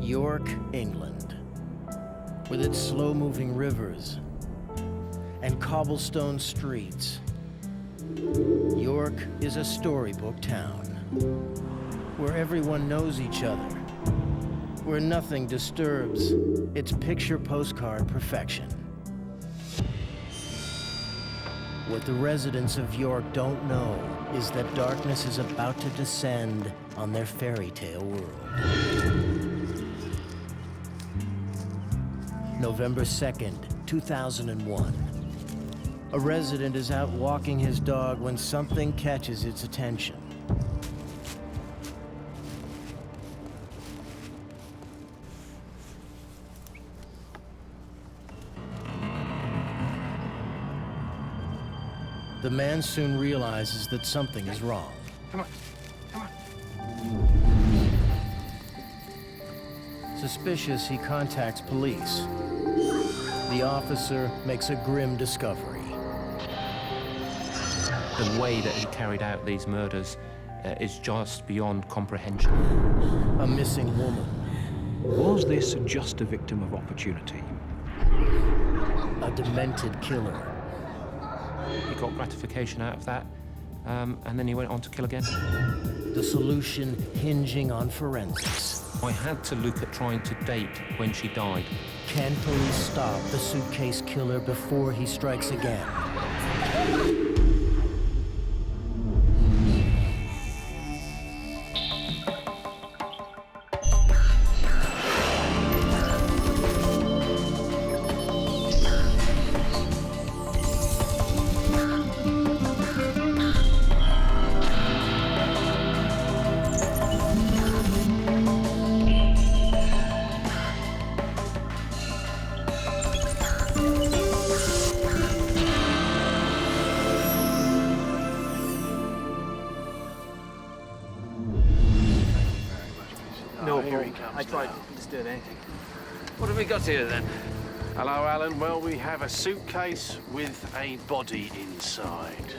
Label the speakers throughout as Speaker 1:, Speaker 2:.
Speaker 1: York, England, with its slow-moving rivers and cobblestone streets. York is a storybook town, where everyone knows each other, where nothing disturbs its picture postcard perfection. What the residents of York don't know is that darkness is about to descend on their fairy tale world. November 2nd, 2001. A resident is out walking his dog when something catches its attention. The man soon realizes that something is wrong.
Speaker 2: Come on, come on.
Speaker 1: Suspicious, he contacts police. The officer makes a grim discovery.
Speaker 3: The way that he carried out these murders is just beyond comprehension.
Speaker 1: A missing woman.
Speaker 4: Was this just a victim of opportunity?
Speaker 1: A demented killer.
Speaker 3: He got gratification out of that, and then he went on to kill again.
Speaker 1: The solution hinging on forensics.
Speaker 3: I had to look at trying to date when she died.
Speaker 1: Can police stop the suitcase killer before he strikes again?
Speaker 2: I tried just doing anything.
Speaker 5: What have we got here then?
Speaker 6: Hello, Alan. Well, we have a suitcase with a body inside.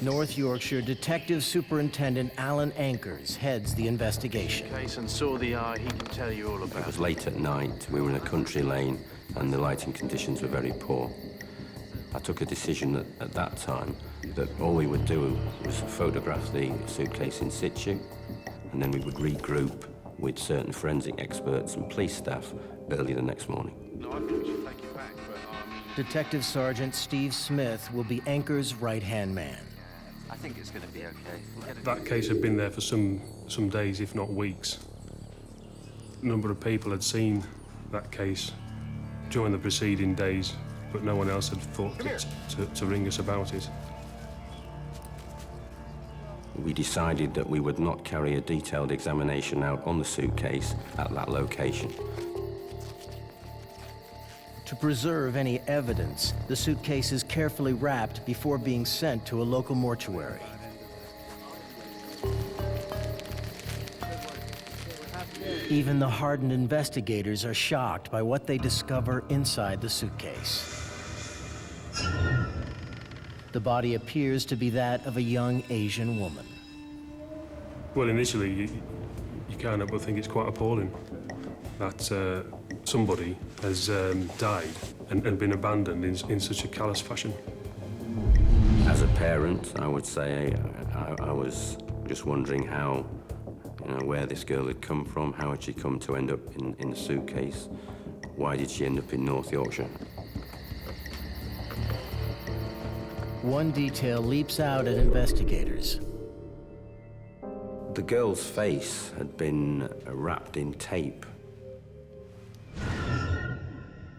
Speaker 1: North Yorkshire Detective Superintendent Alan Ankers heads the investigation.
Speaker 6: Case and saw the eye, he can tell you all about it.
Speaker 7: It was late at night. We were in a country lane and the lighting conditions were very poor. I took a decision at that time that all we would do was photograph the suitcase in situ, and then we would regroup with certain forensic experts and police staff early the next morning.
Speaker 6: No, I think we should take it back, but
Speaker 1: Detective Sergeant Steve Smith will be Ankers' right-hand man.
Speaker 5: I think it's going to be okay.
Speaker 8: That case had been there for some days, if not weeks. A number of people had seen that case during the preceding days, but no one else had thought to ring us about it.
Speaker 7: We decided that we would not carry a detailed examination out on the suitcase at that location.
Speaker 1: To preserve any evidence, the suitcase is carefully wrapped before being sent to a local mortuary. Even the hardened investigators are shocked by what they discover inside the suitcase. The body appears to be that of a young Asian woman.
Speaker 8: Well, initially, you can't help but think it's quite appalling that somebody has died and been abandoned in such a callous fashion.
Speaker 7: As a parent, I would say I was just wondering how, where this girl had come from, how had she come to end up in the suitcase, why did she end up in North Yorkshire?
Speaker 1: One detail leaps out at investigators.
Speaker 7: The girl's face had been wrapped in tape.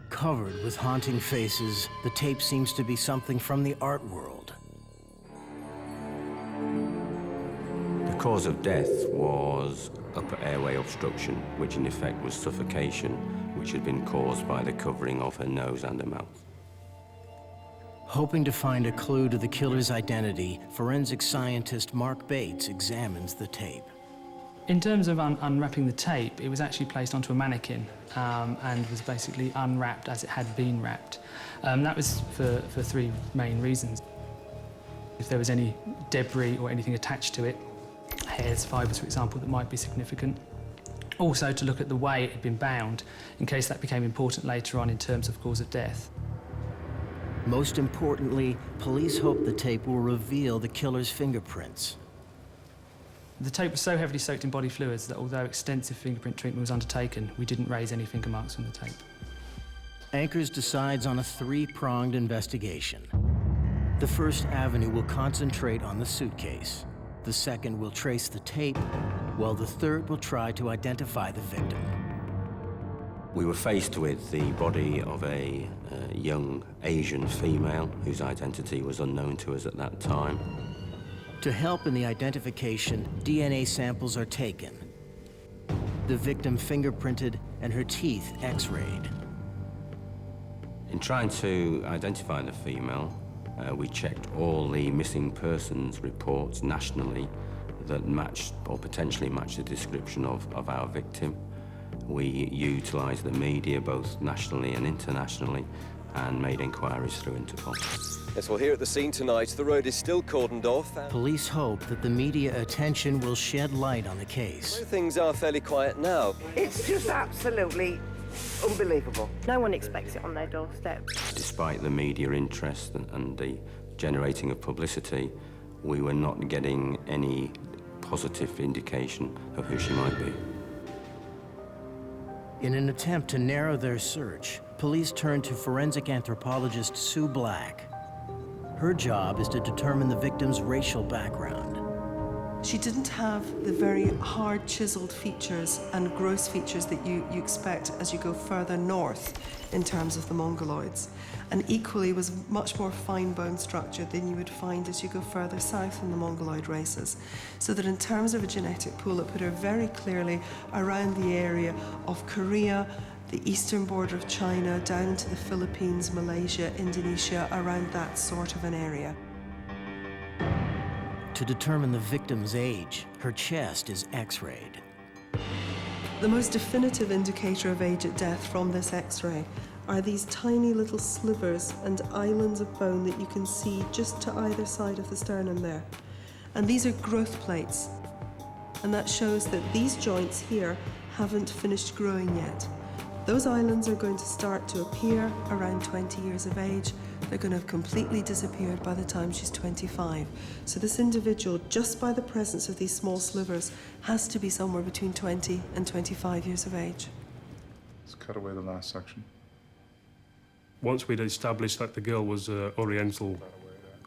Speaker 1: Covered with haunting faces, the tape seems to be something from the art world.
Speaker 7: The cause of death was upper airway obstruction, which in effect was suffocation, which had been caused by the covering of her nose and her mouth.
Speaker 1: Hoping to find a clue to the killer's identity, forensic scientist Mark Bates examines the tape.
Speaker 9: In terms of unwrapping the tape, it was actually placed onto a mannequin and was basically unwrapped as it had been wrapped. That was for three main reasons. If there was any debris or anything attached to it, hairs, fibres, for example, that might be significant. Also to look at the way it had been bound, in case that became important later on in terms of cause of death.
Speaker 1: Most importantly, police hope the tape will reveal the killer's fingerprints.
Speaker 9: The tape was so heavily soaked in body fluids that although extensive fingerprint treatment was undertaken, we didn't raise any finger marks from the tape.
Speaker 1: Anchors decides on a three-pronged investigation. The first avenue will concentrate on the suitcase. The second will trace the tape, while the third will try to identify the victim.
Speaker 7: We were faced with the body of a young Asian female whose identity was unknown to us at that time.
Speaker 1: To help in the identification, DNA samples are taken. The victim fingerprinted and her teeth x-rayed.
Speaker 7: In trying to identify the female, we checked all the missing persons reports nationally that matched or potentially matched the description of our victim. We utilised the media both nationally and internationally and made inquiries through Interpol.
Speaker 10: Yes, well, here at the scene tonight, the road is still cordoned off.
Speaker 1: Police hope that the media attention will shed light on the case.
Speaker 10: Things are fairly quiet now.
Speaker 11: It's just absolutely unbelievable. No one expects it on their doorstep.
Speaker 7: Despite the media interest and the generating of publicity, we were not getting any positive indication of who she might be.
Speaker 1: In an attempt to narrow their search, police turned to forensic anthropologist Sue Black. Her job is to determine the victim's racial background.
Speaker 12: She didn't have the very hard chiseled features and gross features that you expect as you go further north in terms of the Mongoloids, and equally was much more fine bone structure than you would find as you go further south in the Mongoloid races. So that in terms of a genetic pool, it put her very clearly around the area of Korea, the eastern border of China, down into the Philippines, Malaysia, Indonesia, around that sort of an area.
Speaker 1: To determine the victim's age, her chest is x-rayed.
Speaker 12: The most definitive indicator of age at death from this X-ray are these tiny little slivers and islands of bone that you can see just to either side of the sternum there. And these are growth plates. And that shows that these joints here haven't finished growing yet. Those islands are going to start to appear around 20 years of age. They're going to have completely disappeared by the time she's 25. So this individual, just by the presence of these small slivers, has to be somewhere between 20 and 25 years of age.
Speaker 13: Let's cut away the last section.
Speaker 8: Once we'd established that the girl was Oriental,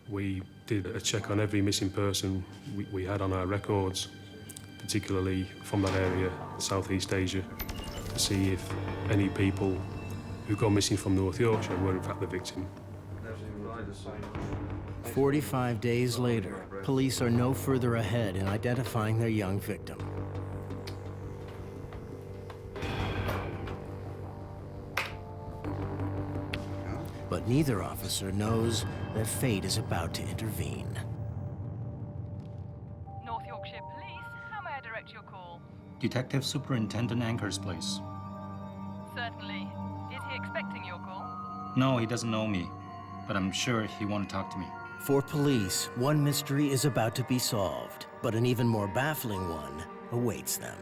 Speaker 8: we did a check on every missing person we had on our records, particularly from that area, Southeast Asia, to see if any people who got missing from North Yorkshire were in fact the victim.
Speaker 1: 45 days later, police are no further ahead in identifying their young victim. But neither officer knows that fate is about to intervene.
Speaker 14: North Yorkshire Police, how may I direct your call?
Speaker 15: Detective Superintendent Anchors, please.
Speaker 14: Certainly. Is he expecting your call?
Speaker 15: No, he doesn't know me, but I'm sure he won't talk to me.
Speaker 1: For police, one mystery is about to be solved, but an even more baffling one awaits them.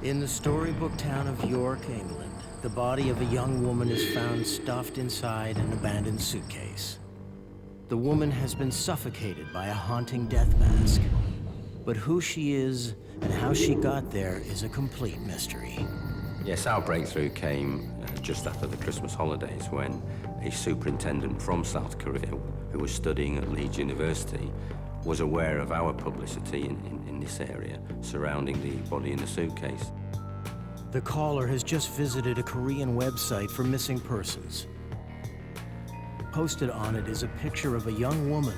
Speaker 1: In the storybook town of York, England, the body of a young woman is found stuffed inside an abandoned suitcase. The woman has been suffocated by a haunting death mask. But who she is and how she got there is a complete mystery.
Speaker 7: Yes, our breakthrough came just after the Christmas holidays when a superintendent from South Korea who was studying at Leeds University was aware of our publicity in this area surrounding the body in the suitcase.
Speaker 1: The caller has just visited a Korean website for missing persons. Posted on it is a picture of a young woman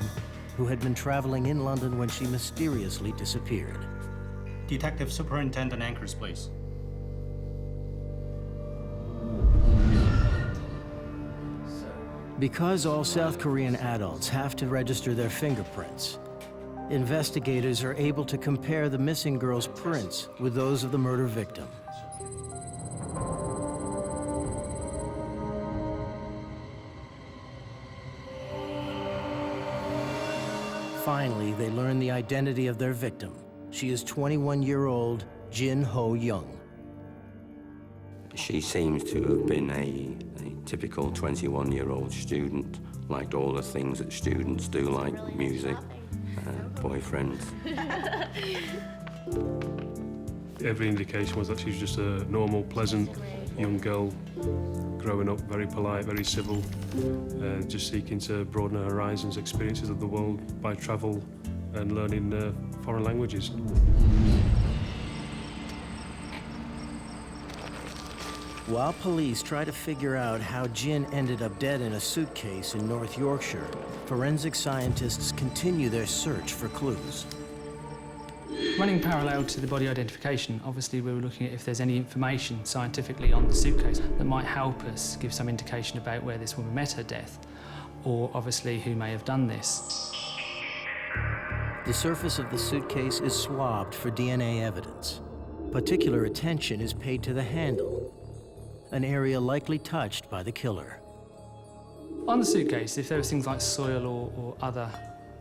Speaker 1: who had been traveling in London when she mysteriously disappeared.
Speaker 15: Detective Superintendent Anchors, please.
Speaker 1: Because all South Korean adults have to register their fingerprints, investigators are able to compare the missing girl's prints with those of the murder victim. Finally, they learn the identity of their victim. She is 21-year-old Jin Ho Jong.
Speaker 7: She seems to have been a typical 21-year-old student, liked all the things that students do, like music, boyfriends.
Speaker 8: Every indication was that she was just a normal, pleasant young girl, growing up very polite, very civil, just seeking to broaden her horizons, experiences of the world by travel and learning foreign languages.
Speaker 1: While police try to figure out how Jin ended up dead in a suitcase in North Yorkshire, forensic scientists continue their search for clues.
Speaker 9: Running parallel to the body identification, obviously we were looking at if there's any information scientifically on the suitcase that might help us give some indication about where this woman met her death, or obviously who may have done this.
Speaker 1: The surface of the suitcase is swabbed for DNA evidence. Particular attention is paid to the handle, an area likely touched by the killer.
Speaker 9: On the suitcase, if there was things like soil or other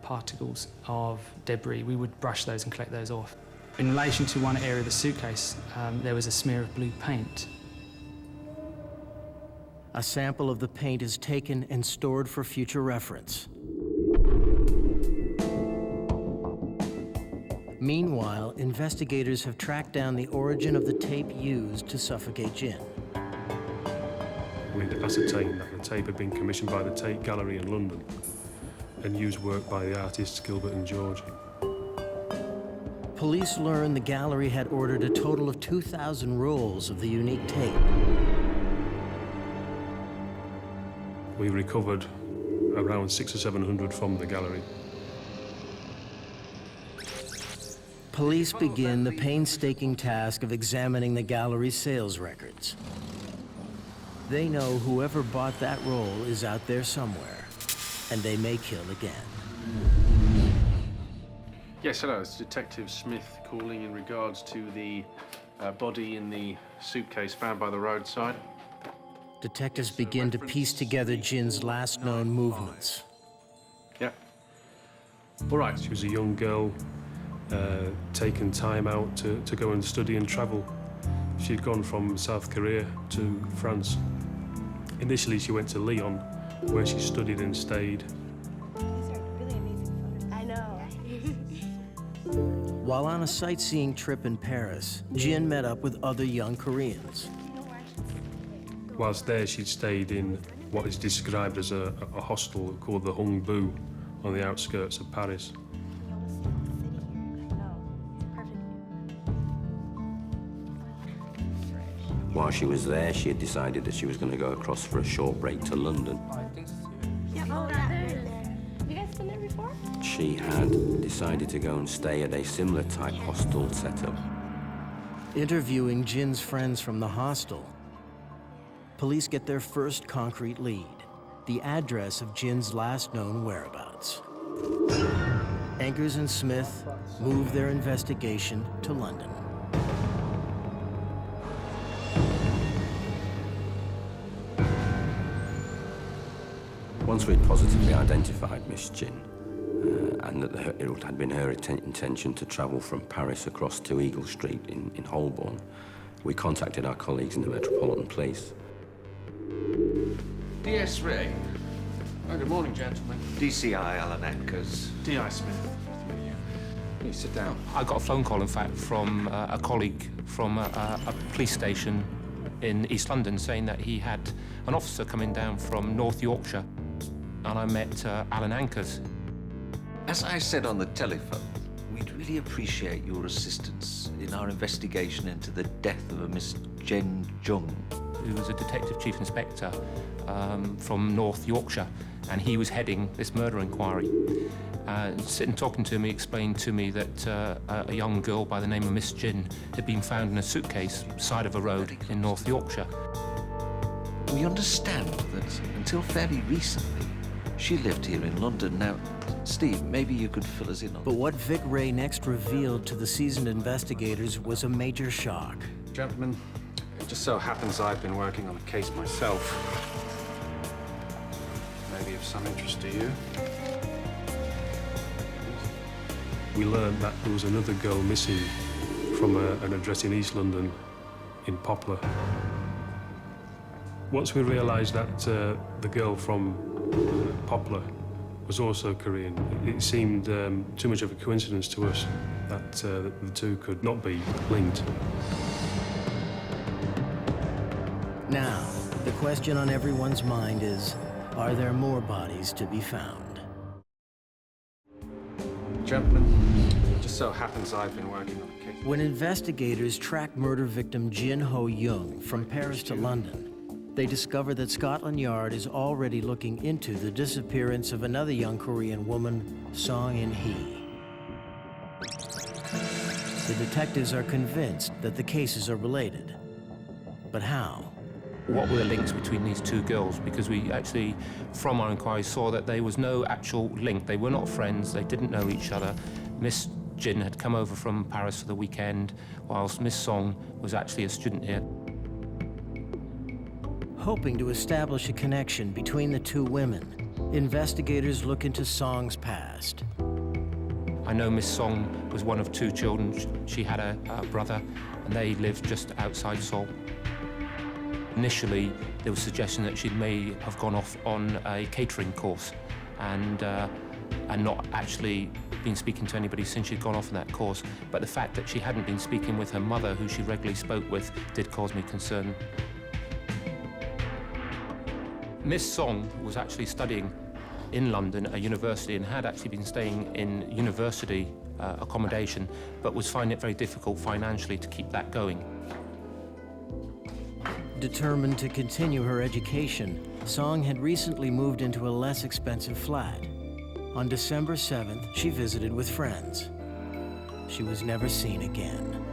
Speaker 9: particles of debris, we would brush those and collect those off. In relation to one area of the suitcase, there was a smear of blue paint.
Speaker 1: A sample of the paint is taken and stored for future reference. Meanwhile, investigators have tracked down the origin of the tape used to suffocate Jin.
Speaker 8: We'd ascertained that the tape had been commissioned by the Tate Gallery in London and used work by the artists Gilbert and George.
Speaker 1: Police learn the gallery had ordered a total of 2,000 rolls of the unique tape.
Speaker 8: We recovered around 600 or 700 from the gallery.
Speaker 1: Police begin the painstaking task of examining the gallery's sales records. They know whoever bought that roll is out there somewhere, and they may kill again.
Speaker 6: Yes, hello, it's Detective Smith calling in regards to the body in the suitcase found by the roadside.
Speaker 1: Detectives begin to piece together Jin's last known movements.
Speaker 6: Yeah. All right.
Speaker 8: She was a young girl, taken time out to go and study and travel. She'd gone from South Korea to France. Initially, she went to Lyon, where she studied and stayed.
Speaker 11: These are really amazing photos. I know.
Speaker 1: While on a sightseeing trip in Paris, Jin met up with other young Koreans.
Speaker 8: Whilst there, she'd stayed in what is described as a hostel called the Hung Bu on the outskirts of Paris.
Speaker 7: While she was there, she had decided that she was going to go across for a short break to London.
Speaker 11: Yeah, oh, yeah, there. Have you guys been there before?
Speaker 7: She had decided to go and stay at a similar type hostel setup.
Speaker 1: Interviewing Jin's friends from the hostel, police get their first concrete lead, the address of Jin's last known whereabouts. Ankers and Smith move their investigation to London.
Speaker 7: Once we'd positively identified Miss Jin, and that it had been her intention to travel from Paris across to Eagle Street in Holborn, we contacted our colleagues in the Metropolitan Police.
Speaker 5: DS Ray.
Speaker 6: Oh, good morning, gentlemen.
Speaker 5: DCI Alan Ankers.
Speaker 6: D.I. Smith.
Speaker 5: Please sit down.
Speaker 3: I got a phone call, in fact, from a colleague from a police station in East London saying that he had an officer coming down from North Yorkshire, and I met Alan Ankers.
Speaker 5: As I said on the telephone, we'd really appreciate your assistance in our investigation into the death of a Miss Jin Jong,
Speaker 3: who was a detective chief inspector from North Yorkshire, and he was heading this murder inquiry. Sitting talking to me, explained to me that a young girl by the name of Miss Jin had been found in a suitcase side of a road in North Yorkshire.
Speaker 5: We understand that until fairly recently, she lived here in London. Now, Steve, maybe you could fill us in on.
Speaker 1: But what Vic Ray next revealed to the seasoned investigators was a major shock.
Speaker 6: Gentlemen, it just so happens I've been working on a case myself. Maybe of some interest to you.
Speaker 8: We learned that there was another girl missing from an address in East London in Poplar. Once we realised that the girl from Poplar was also Korean, it seemed too much of a coincidence to us that the two could not be linked.
Speaker 1: Now, the question on everyone's mind is, are there more bodies to be found?
Speaker 6: Gentlemen, it just so happens I've been working on a case.
Speaker 1: When investigators track murder victim Jin Ho Jong from Paris to London, they discover that Scotland Yard is already looking into the disappearance of another young Korean woman, Song In-hee. The detectives are convinced that the cases are related. But how?
Speaker 3: What were the links between these two girls? Because we actually, from our inquiry, saw that there was no actual link. They were not friends, they didn't know each other. Miss Jin had come over from Paris for the weekend, whilst Miss Song was actually a student here.
Speaker 1: Hoping to establish a connection between the two women, investigators look into Song's past.
Speaker 3: I know Miss Song was one of two children. She had a brother, and they lived just outside Seoul. Initially, there was suggestion that she may have gone off on a catering course and not actually been speaking to anybody since she'd gone off on that course. But the fact that she hadn't been speaking with her mother, who she regularly spoke with, did cause me concern. Miss Song was actually studying in London, a university, and had actually been staying in university accommodation, but was finding it very difficult financially to keep that going.
Speaker 1: Determined to continue her education, Song had recently moved into a less expensive flat. On December 7th, she visited with friends. She was never seen again.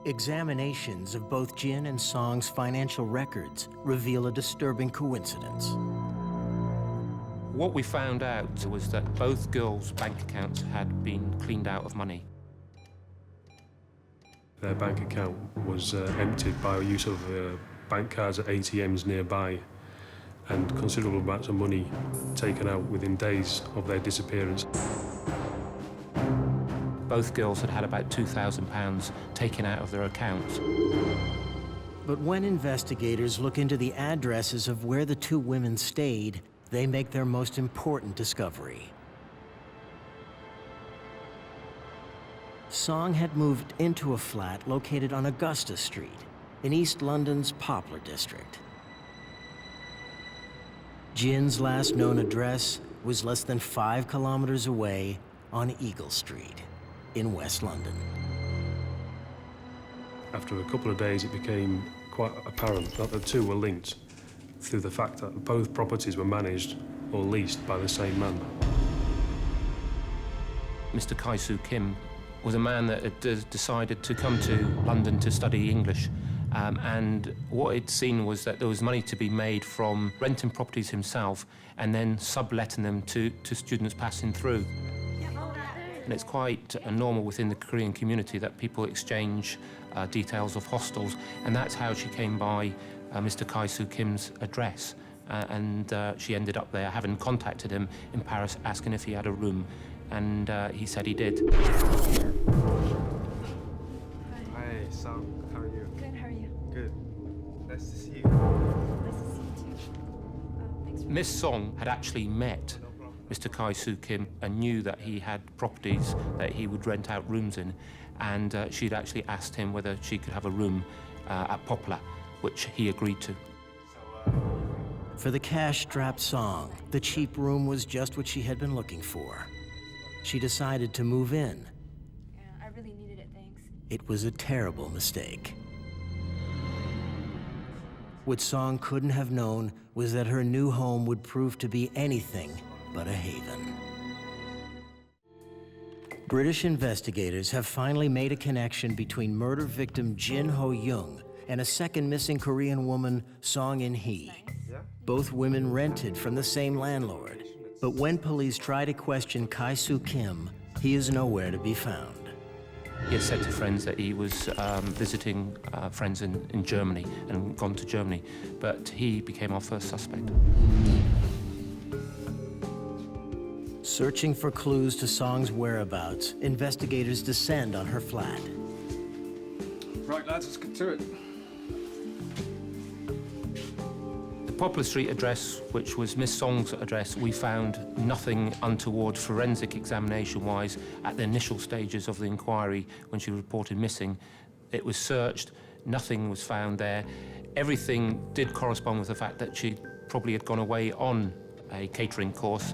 Speaker 1: Examinations of both Jin and Song's financial records reveal a disturbing coincidence.
Speaker 3: What we found out was that both girls' bank accounts had been cleaned out of money.
Speaker 8: Their bank account was emptied by use of bank cards at ATMs nearby, and considerable amounts of money taken out within days of their disappearance.
Speaker 3: Both girls had had about £2,000 taken out of their accounts.
Speaker 1: But when investigators look into the addresses of where the two women stayed, they make their most important discovery. Song had moved into a flat located on Augusta Street in East London's Poplar district. Jin's last known address was less than 5 kilometers away on Eagle Street in West London.
Speaker 8: After a couple of days, it became quite apparent that the two were linked through the fact that both properties were managed or leased by the same man.
Speaker 3: Mr. Kai-Soo Kim was a man that had decided to come to London to study English. And what he'd seen was that there was money to be made from renting properties himself and then subletting them to students passing through. And it's quite normal within the Korean community that people exchange details of hostels, and that's how she came by Mr. Kai-Soo Kim's address. And she ended up there, having contacted him in Paris, asking if he had a room, and he said he did.
Speaker 2: Hi, Song. How are you?
Speaker 14: Good, how are you?
Speaker 2: Good. Nice to see you.
Speaker 14: Nice to see you too. Thanks for...
Speaker 3: Miss Song had actually met Mr. Kai-Soo Kim and knew that he had properties that he would rent out rooms in, and she'd actually asked him whether she could have a room at Poplar, which he agreed to.
Speaker 1: For the cash-strapped Song, the cheap room was just what she had been looking for. She decided to move in.
Speaker 14: Yeah, I really needed it, thanks.
Speaker 1: It was a terrible mistake. What Song couldn't have known was that her new home would prove to be anything but a haven. British investigators have finally made a connection between murder victim Jin Ho Jong and a second missing Korean woman, Song In-hee. Both women rented from the same landlord, but when police try to question Kai-Soo Kim, he is nowhere to be found.
Speaker 3: He had said to friends that he was visiting friends in Germany and gone to Germany, but he became our first suspect.
Speaker 1: Searching for clues to Song's whereabouts, investigators descend on her flat.
Speaker 6: Right, lads, let's get to it.
Speaker 3: The Poplar Street address, which was Miss Song's address, we found nothing untoward forensic examination-wise at the initial stages of the inquiry when she was reported missing. It was searched, nothing was found there. Everything did correspond with the fact that she probably had gone away on a catering course.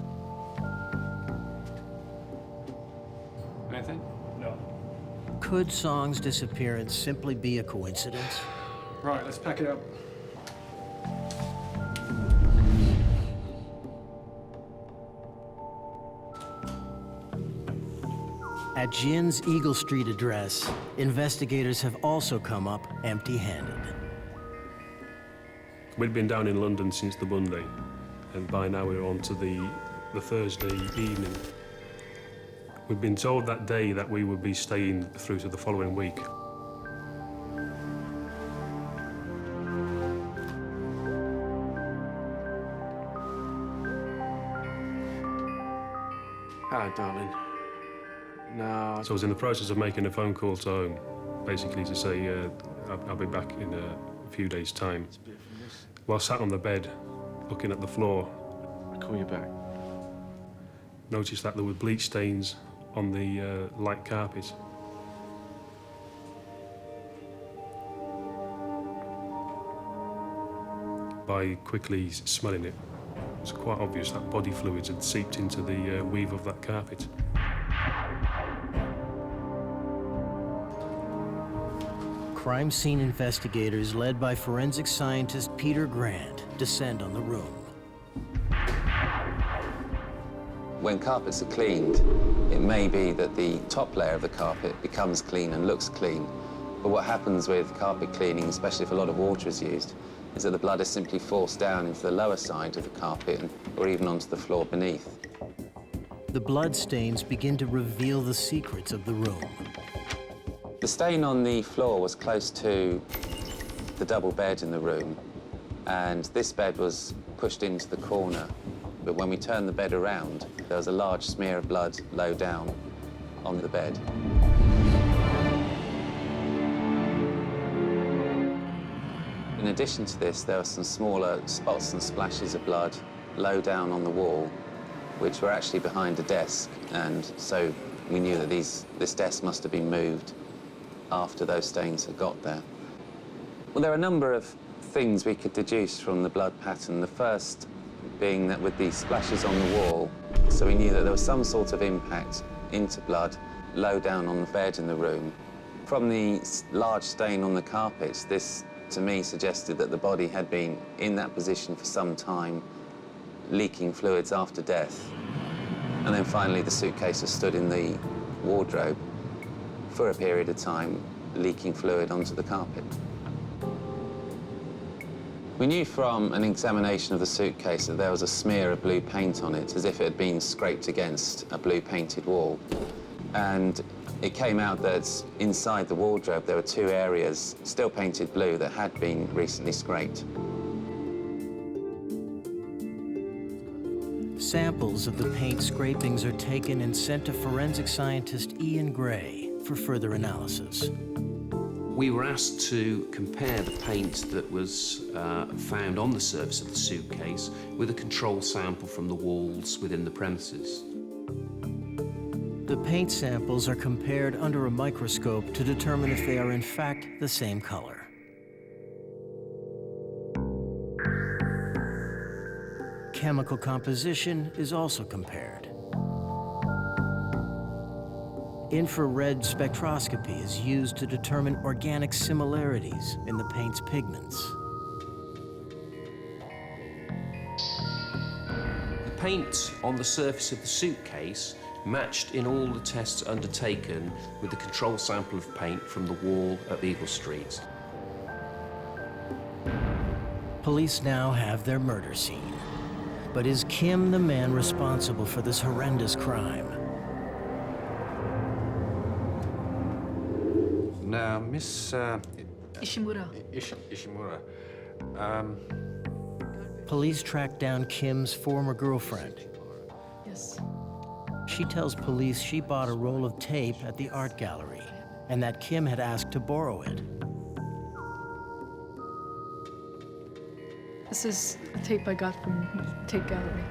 Speaker 6: Anything?
Speaker 8: No.
Speaker 1: Could Song's disappearance simply be a coincidence?
Speaker 6: Right, let's pack it up.
Speaker 1: At Jin's Eagle Street address, investigators have also come up empty-handed.
Speaker 8: We'd been down in London since the Monday, and by now we were on to the Thursday evening. We'd been told that day that we would be staying through to the following week.
Speaker 6: Hello, darling. No.
Speaker 8: So I was in the process of making a phone call to home, basically to say I'll be back in a few days' time. While sat on the bed, looking at the floor,
Speaker 6: I'll call you back.
Speaker 8: Noticed that there were bleach stains on the light carpet. By quickly smelling it, it was quite obvious that body fluids had seeped into the weave of that carpet.
Speaker 1: Crime scene investigators, led by forensic scientist Peter Grant, descend on the room.
Speaker 16: When carpets are cleaned, it may be that the top layer of the carpet becomes clean and looks clean. But what happens with carpet cleaning, especially if a lot of water is used, is that the blood is simply forced down into the lower side of the carpet or even onto the floor beneath.
Speaker 1: The blood stains begin to reveal the secrets of the room.
Speaker 16: The stain on the floor was close to the double bed in the room, and this bed was pushed into the corner. But when we turned the bed around, there was a large smear of blood low down on the bed. In addition to this, there were some smaller spots and splashes of blood low down on the wall, which were actually behind a desk, and so we knew that this desk must have been moved after those stains had got there. Well, there are a number of things we could deduce from the blood pattern. The first being that with these splashes on the wall, so we knew that there was some sort of impact into blood low down on the bed in the room. From the large stain on the carpets, this, to me, suggested that the body had been in that position for some time, leaking fluids after death. And then finally, the suitcase has stood in the wardrobe for a period of time, leaking fluid onto the carpet. We knew from an examination of the suitcase that there was a smear of blue paint on it, as if it had been scraped against a blue painted wall. And it came out that inside the wardrobe there were two areas, still painted blue, that had been recently scraped.
Speaker 1: Samples of the paint scrapings are taken and sent to forensic scientist Ian Gray for further analysis.
Speaker 17: We were asked to compare the paint that was found on the surface of the suitcase with a control sample from the walls within the premises.
Speaker 1: The paint samples are compared under a microscope to determine if they are in fact the same color. Chemical composition is also compared. Infrared spectroscopy is used to determine organic similarities in the paint's pigments.
Speaker 17: The paint on the surface of the suitcase matched in all the tests undertaken with the control sample of paint from the wall at Eagle Street.
Speaker 1: Police now have their murder scene. But is Kim the man responsible for this horrendous crime?
Speaker 5: Now, Miss
Speaker 14: Ishimura.
Speaker 5: Ishimura.
Speaker 1: Police track down Kim's former girlfriend.
Speaker 14: Yes.
Speaker 1: She tells police she bought a roll of tape at the art gallery and that Kim had asked to borrow it.
Speaker 18: This is a tape I got from the tape gallery.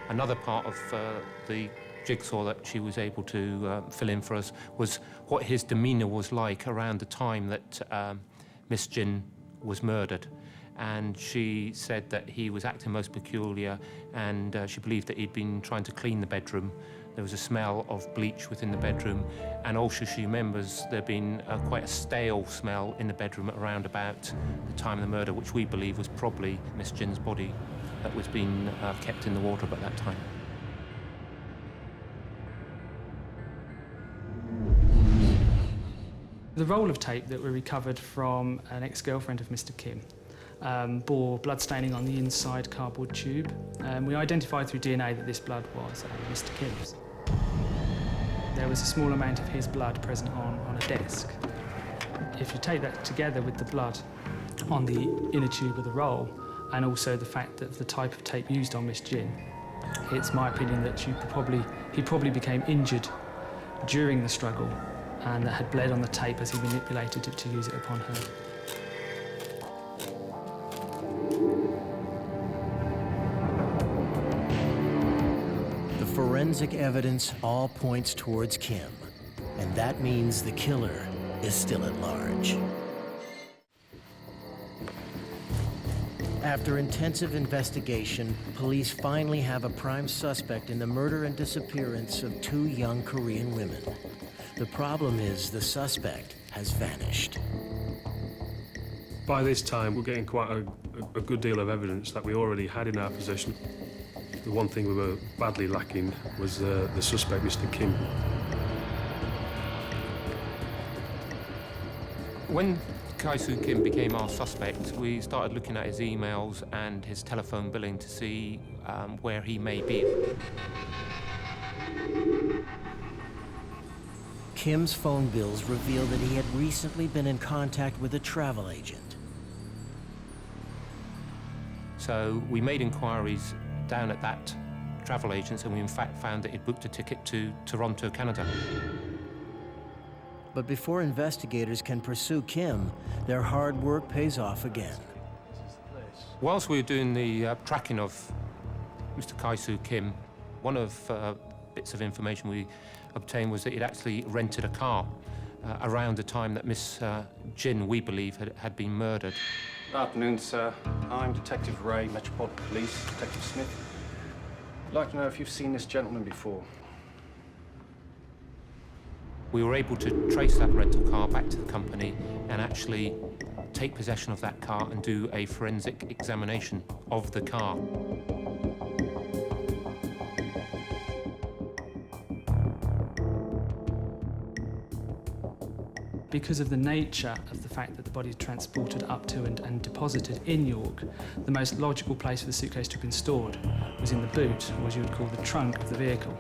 Speaker 3: Another part of the jigsaw that she was able to fill in for us was what his demeanour was like around the time that Miss Jin was murdered. And she said that he was acting most peculiar, and she believed that he'd been trying to clean the bedroom. There was a smell of bleach within the bedroom, and also she remembers there being quite a stale smell in the bedroom around about the time of the murder, which we believe was probably Miss Jin's body that was being kept in the wardrobe at that time.
Speaker 9: The roll of tape that we recovered from an ex-girlfriend of Mr. Kim bore blood staining on the inside cardboard tube. We identified through DNA that this blood was Mr. Kim's. There was a small amount of his blood present on a desk. If you take that together with the blood on the inner tube of the roll, and also the fact that the type of tape used on Miss Jin, it's my opinion that he probably became injured during the struggle and that had bled on the tape as he manipulated it to use it upon her.
Speaker 1: The forensic evidence all points towards Kim, and that means the killer is still at large. After intensive investigation, police finally have a prime suspect in the murder and disappearance of 2 young Korean women. The problem is the suspect has vanished.
Speaker 8: By this time, we're getting quite a good deal of evidence that we already had in our possession. The one thing we were badly lacking was the suspect, Mr. Kim.
Speaker 3: When Kai-Soo Kim became our suspect, we started looking at his emails and his telephone billing to see where he may be.
Speaker 1: Kim's phone bills reveal that he had recently been in contact with a travel agent.
Speaker 3: So we made inquiries down at that travel agent, and we in fact found that he'd booked a ticket to Toronto, Canada.
Speaker 1: But before investigators can pursue Kim, their hard work pays off again.
Speaker 3: Whilst we were doing the tracking of Mr. Kai-Soo Kim, one of bits of information we obtained was that he'd actually rented a car around the time that Miss Jin, we believe, had been murdered.
Speaker 4: Good afternoon, sir. I'm Detective Ray, Metropolitan Police, Detective Smith. I'd like to know if you've seen this gentleman before.
Speaker 3: We were able to trace that rental car back to the company and actually take possession of that car and do a forensic examination of the car.
Speaker 9: Because of the nature of the fact that the body is transported up to and deposited in York, the most logical place for the suitcase to have been stored was in the boot, or as you would call the trunk of the vehicle.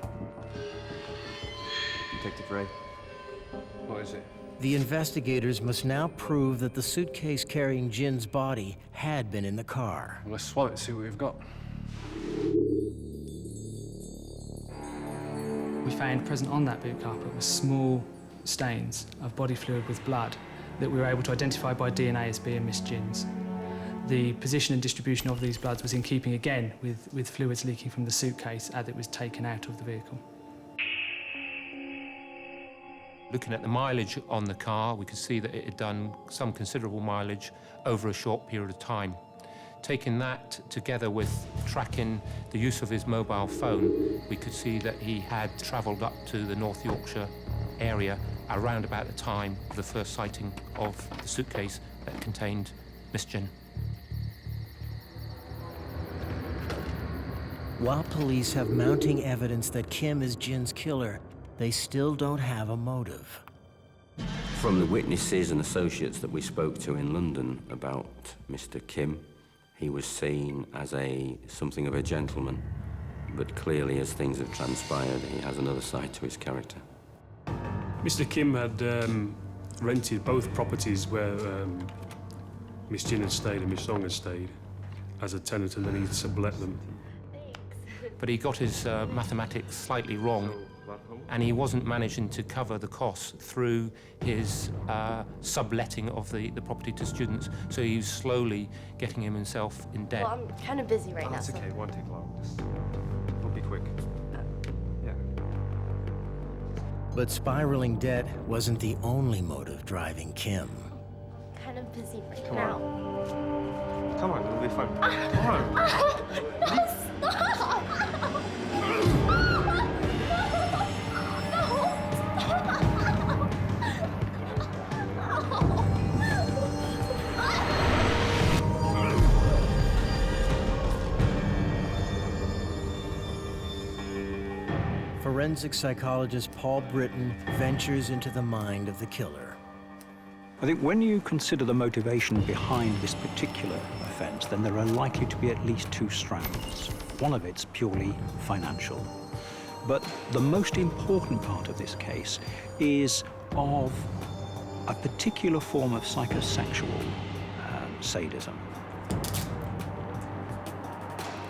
Speaker 4: Detective Ray. What is it?
Speaker 1: The investigators must now prove that the suitcase carrying Jin's body had been in the car.
Speaker 4: Well, let's swallow it and see what we've got.
Speaker 9: We found present on that boot carpet were small stains of body fluid with blood that we were able to identify by DNA as being Miss Jin's. The position and distribution of these bloods was in keeping again with fluids leaking from the suitcase as it was taken out of the vehicle.
Speaker 3: Looking at the mileage on the car, we could see that it had done some considerable mileage over a short period of time. Taking that together with tracking the use of his mobile phone, we could see that he had travelled up to the North Yorkshire area around about the time of the first sighting of the suitcase that contained Miss Jin.
Speaker 1: While police have mounting evidence that Kim is Jin's killer, they still don't have a motive.
Speaker 7: From the witnesses and associates that we spoke to in London about Mr. Kim, he was seen as something of a gentleman, but clearly as things have transpired, he has another side to his character.
Speaker 8: Mr. Kim had rented both properties where Miss Jin had stayed and Miss Song had stayed, as a tenant and then he sublet them.
Speaker 3: But he got his mathematics slightly wrong, and he wasn't managing to cover the costs through his subletting of the property to students, so he was slowly getting himself in debt.
Speaker 19: Well, I'm kind of busy right now.
Speaker 2: That's okay, it won't take long. Just, we'll be quick. Yeah.
Speaker 1: But spiraling debt wasn't the only motive driving Kim.
Speaker 19: Kind of busy right
Speaker 2: Come
Speaker 19: now.
Speaker 2: on. Come on, it'll be fun. Come on.
Speaker 19: Stop!
Speaker 1: Forensic psychologist Paul Britton ventures into the mind of the killer.
Speaker 20: I think when you consider the motivation behind this particular offence, then there are likely to be at least two strands. One of it's purely financial. But the most important part of this case is of a particular form of psychosexual sadism.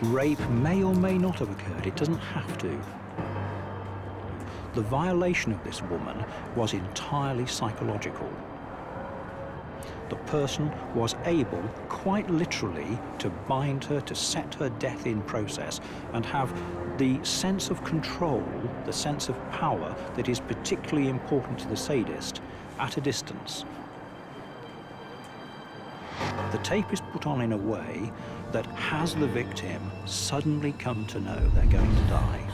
Speaker 20: Rape may or may not have occurred. It doesn't have to. The violation of this woman was entirely psychological. The person was able, quite literally, to bind her, to set her death in process, and have the sense of control, the sense of power that is particularly important to the sadist at a distance. The tape is put on in a way that has the victim suddenly come to know they're going to die.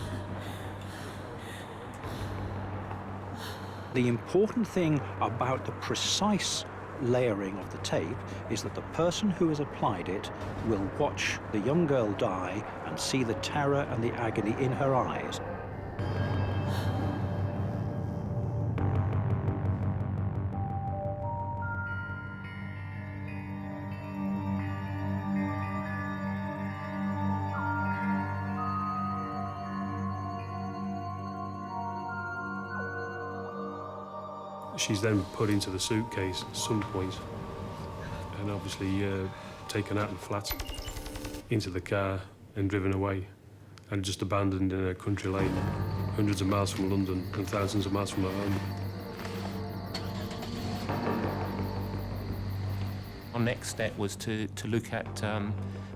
Speaker 20: The important thing about the precise layering of the tape is that the person who has applied it will watch the young girl die and see the terror and the agony in her eyes.
Speaker 8: She's then put into the suitcase at some point and obviously taken out of the flat, into the car and driven away and just abandoned in a country lane, hundreds of miles from London and thousands of miles from her home.
Speaker 3: Our next step was to look at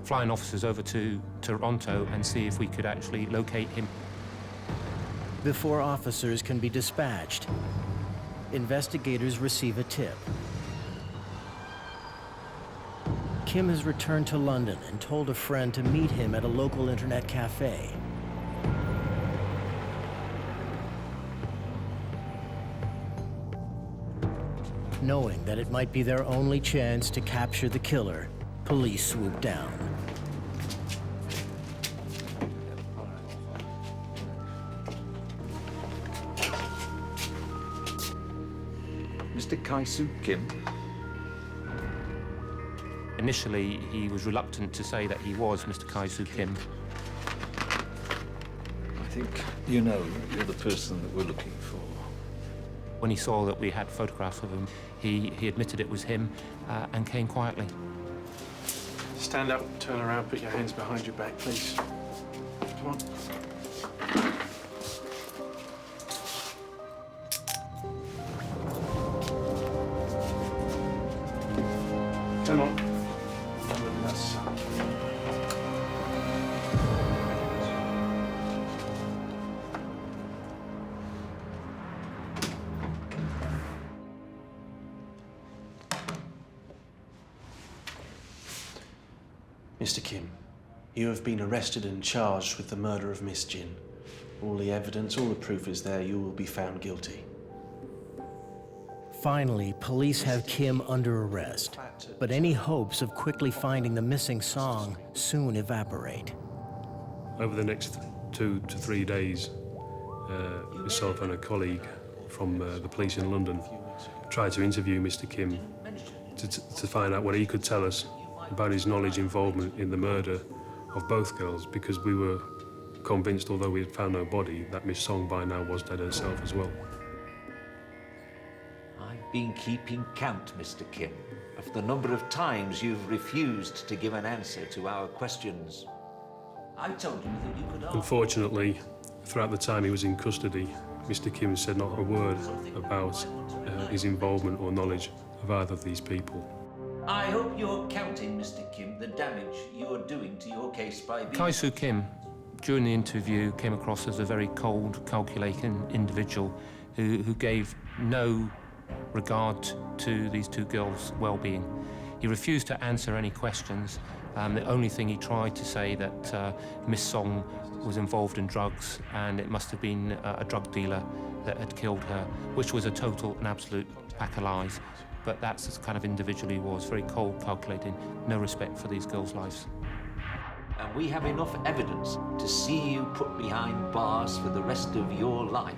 Speaker 3: flying officers over to Toronto and see if we could actually locate him.
Speaker 1: Before officers can be dispatched, investigators receive a tip. Kim has returned to London and told a friend to meet him at a local internet cafe. Knowing that it might be their only chance to capture the killer, police swoop down.
Speaker 5: Mr. Kai-Soo Kim?
Speaker 3: Initially, he was reluctant to say that he was Mr. Kai-Soo Kim.
Speaker 5: I think you know you're the person that we're looking for.
Speaker 3: When he saw that we had photographs of him, he admitted it was him and came quietly.
Speaker 6: Stand up, turn around, put your hands behind your back, please. Come on. Come on. That's...
Speaker 21: Mr. Kim, you have been arrested and charged with the murder of Miss Jin. All the evidence, all the proof is there. You will be found guilty.
Speaker 1: Finally, police have Kim under arrest, but any hopes of quickly finding the missing song soon evaporate.
Speaker 8: Over the next 2 to 3 days, myself and a colleague from the police in London tried to interview Mr. Kim to find out what he could tell us about his knowledge involvement in the murder of both girls, because we were convinced, although we had found no body, that Miss Song by now was dead herself as well.
Speaker 5: I've been keeping count, Mr. Kim. of the number of times you've refused to give an answer to our questions. I told you that you could ask.
Speaker 8: Unfortunately, throughout the time he was in custody, Mr. Kim said not a word about his involvement or knowledge of either of these people.
Speaker 5: I hope you're counting, Mr. Kim, the damage you're doing to your case by being...
Speaker 3: Kai-Soo Kim, during the interview, came across as a very cold, calculating individual who gave no regard to these two girls' well-being. He refused to answer any questions. The only thing he tried to say that Miss Song was involved in drugs and it must have been a drug dealer that had killed her, which was a total and absolute pack of lies. But that's the kind of individual he was, very cold, calculating, no respect for these girls' lives.
Speaker 5: And we have enough evidence to see you put behind bars for the rest of your life.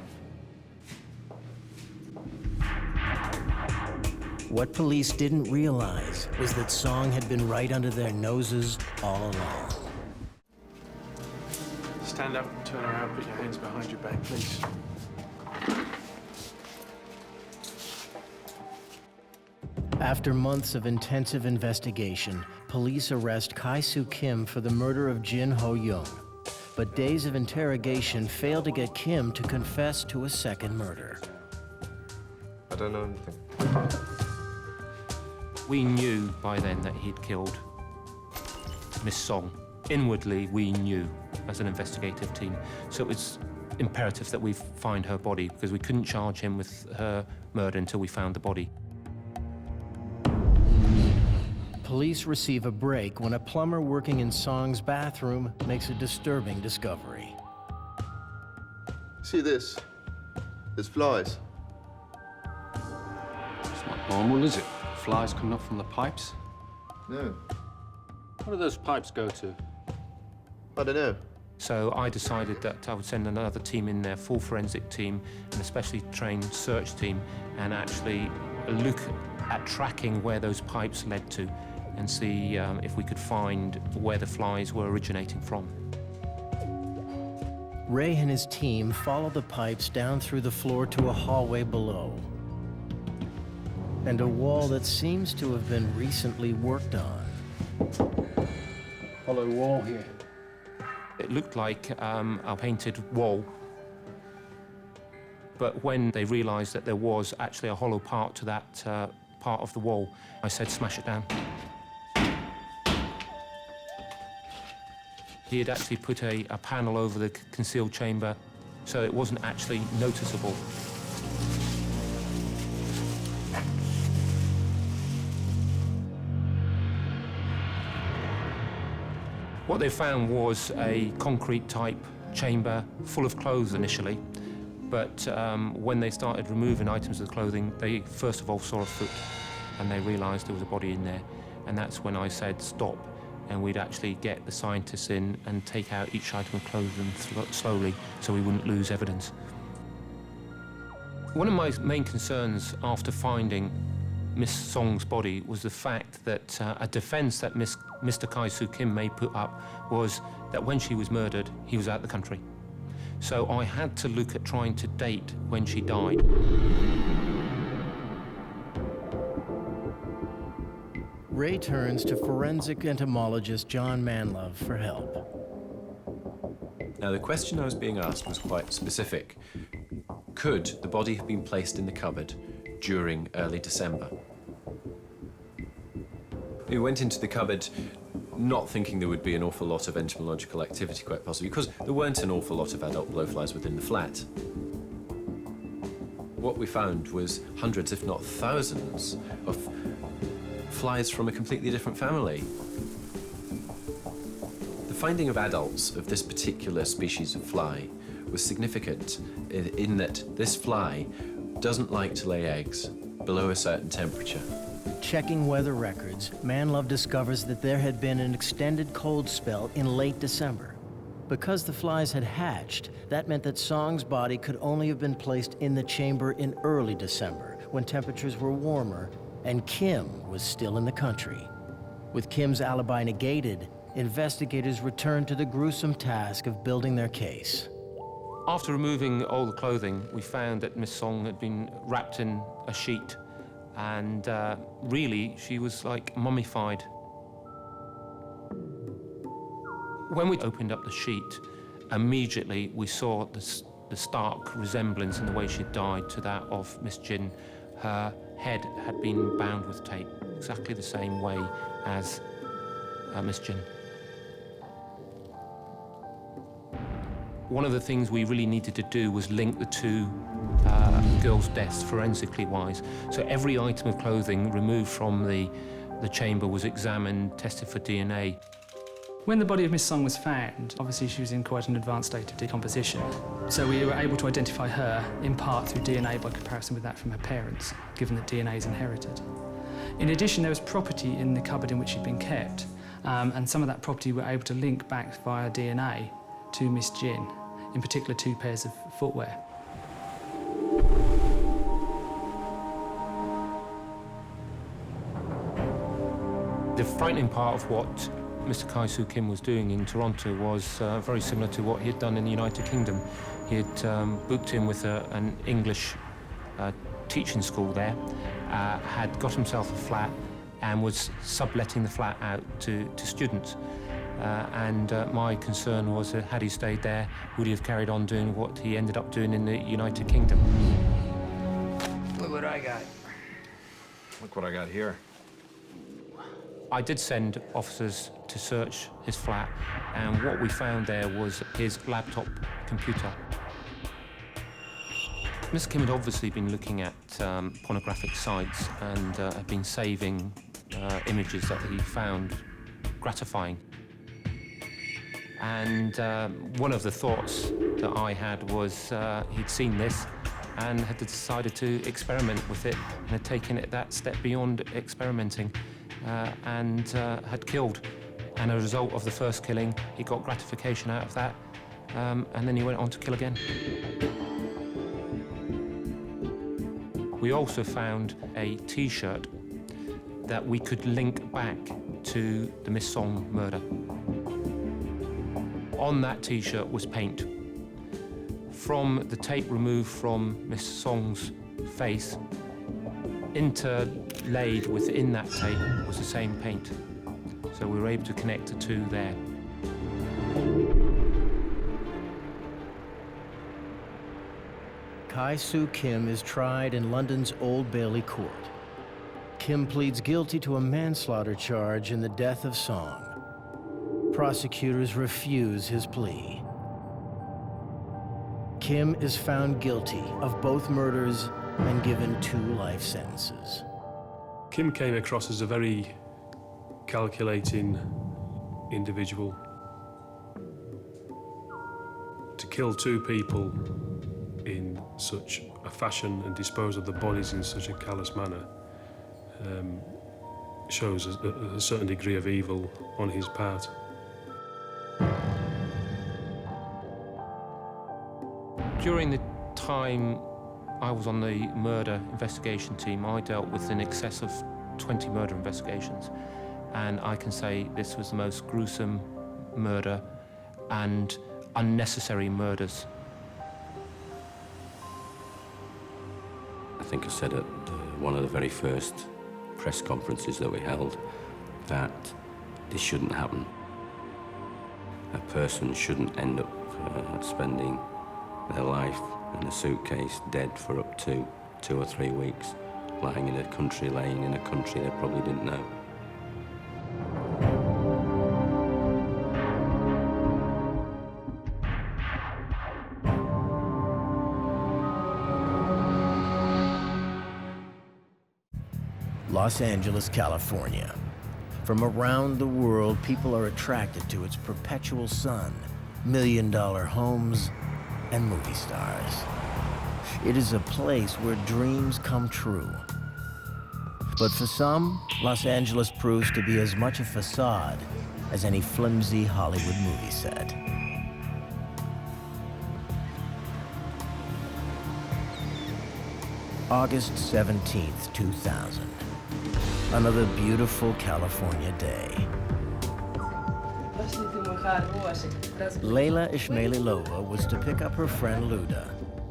Speaker 1: What police didn't realize was that Song had been right under their noses all along.
Speaker 6: Stand up, turn around, put your hands behind your back, please.
Speaker 1: After months of intensive investigation, police arrest Kai-Soo Kim for the murder of Jin Ho Jong. But days of interrogation failed to get Kim to confess to a second murder.
Speaker 2: I don't know anything.
Speaker 3: We knew by then that he'd killed Miss Song. Inwardly, we knew as an investigative team. So it was imperative that we find her body because we couldn't charge him with her murder until we found the body.
Speaker 1: Police receive a break when a plumber working in Song's bathroom makes a disturbing discovery.
Speaker 10: See this? There's flies.
Speaker 4: It's not normal, is it? Flies coming up from the pipes?
Speaker 10: No.
Speaker 4: What do those pipes go to?
Speaker 10: I don't know.
Speaker 3: So I decided that I would send another team in there, full forensic team, an especially trained search team, and actually look at tracking where those pipes led to and see if we could find where the flies were originating from.
Speaker 1: Ray and his team follow the pipes down through the floor to a hallway below, and a wall that seems to have been recently worked on.
Speaker 4: Hollow wall here.
Speaker 3: It looked like a painted wall, but when they realised that there was actually a hollow part to that part of the wall, I said, smash it down. He had actually put a panel over the concealed chamber, so it wasn't actually noticeable. What they found was a concrete-type chamber full of clothes initially, but when they started removing items of the clothing, they first of all saw a foot, and they realised there was a body in there, and that's when I said stop, and we'd actually get the scientists in and take out each item and close them slowly so we wouldn't lose evidence. One of my main concerns after finding Miss Song's body was the fact that a defence that Mr. Kai-Soo Kim may put up was that when she was murdered, he was out of the country. So I had to look at trying to date when she died.
Speaker 1: Ray turns to forensic entomologist John Manlove for help.
Speaker 22: Now, the question I was being asked was quite specific. Could the body have been placed in the cupboard during early December? We went into the cupboard not thinking there would be an awful lot of entomological activity, quite possibly, because there weren't an awful lot of adult blowflies within the flat. What we found was hundreds, if not thousands, of flies from a completely different family. The finding of adults of this particular species of fly was significant in that this fly doesn't like to lay eggs below a certain temperature.
Speaker 1: Checking weather records, Manlove discovers that there had been an extended cold spell in late December. Because the flies had hatched, that meant that Song's body could only have been placed in the chamber in early December, when temperatures were warmer and Kim was still in the country. With Kim's alibi negated, investigators returned to the gruesome task of building their case.
Speaker 3: After removing all the clothing, we found that Miss Song had been wrapped in a sheet and really she was like mummified. When we opened up the sheet, immediately we saw the stark resemblance in the way she died to that of Miss Jin. Her head had been bound with tape, exactly the same way as Miss Jin. One of the things we really needed to do was link the two girls' deaths forensically wise. So every item of clothing removed from the chamber was examined, tested for DNA.
Speaker 9: When the body of Miss Song was found, obviously she was in quite an advanced state of decomposition. So we were able to identify her, in part through DNA by comparison with that from her parents, given that DNA is inherited. In addition, there was property in the cupboard in which she'd been kept, and some of that property we were able to link back via DNA to Miss Jin, in particular 2 pairs of footwear.
Speaker 3: The frightening part of what Mr. Kai Soo Kim was doing in Toronto was very similar to what he had done in the United Kingdom. He had booked in with an English teaching school there, had got himself a flat and was subletting the flat out to students. And my concern was that had he stayed there, would he have carried on doing what he ended up doing in the United Kingdom?
Speaker 12: Look what I got. Look what I got here.
Speaker 3: I did send officers to search his flat, and what we found there was his laptop computer. Mr. Kim had obviously been looking at pornographic sites and had been saving images that he found gratifying. And one of the thoughts that I had was he'd seen this and had decided to experiment with it and had taken it that step beyond experimenting. And had killed. And as a result of the first killing, he got gratification out of that, and then he went on to kill again. We also found a T-shirt that we could link back to the Miss Song murder. On that T-shirt was paint. From the tape removed from Miss Song's face, interlaid within that tape was the same paint. So we were able to connect the two there.
Speaker 1: Kai Soo Kim is tried in London's Old Bailey Court. Kim pleads guilty to a manslaughter charge in the death of Song. Prosecutors refuse his plea. Kim is found guilty of both murders and given 2 life sentences.
Speaker 8: Kim came across as a very calculating individual. To kill 2 people in such a fashion and dispose of the bodies in such a callous manner shows a certain degree of evil on his part.
Speaker 3: During the time I was on the murder investigation team, I dealt with in excess of 20 murder investigations, and I can say this was the most gruesome murder and unnecessary murders.
Speaker 7: I think I said at one of the very first press conferences that we held that this shouldn't happen. A person shouldn't end up spending their life in a suitcase, dead for up to 2 or 3 weeks, lying in a country lane in a country they probably didn't know.
Speaker 1: Los Angeles, California. From around the world, people are attracted to its perpetual sun, million-dollar homes, and movie stars. It is a place where dreams come true. But for some, Los Angeles proves to be as much a facade as any flimsy Hollywood movie set. August 17th, 2000. Another beautiful California day. Layla Ishmailova was to pick up her friend Luda.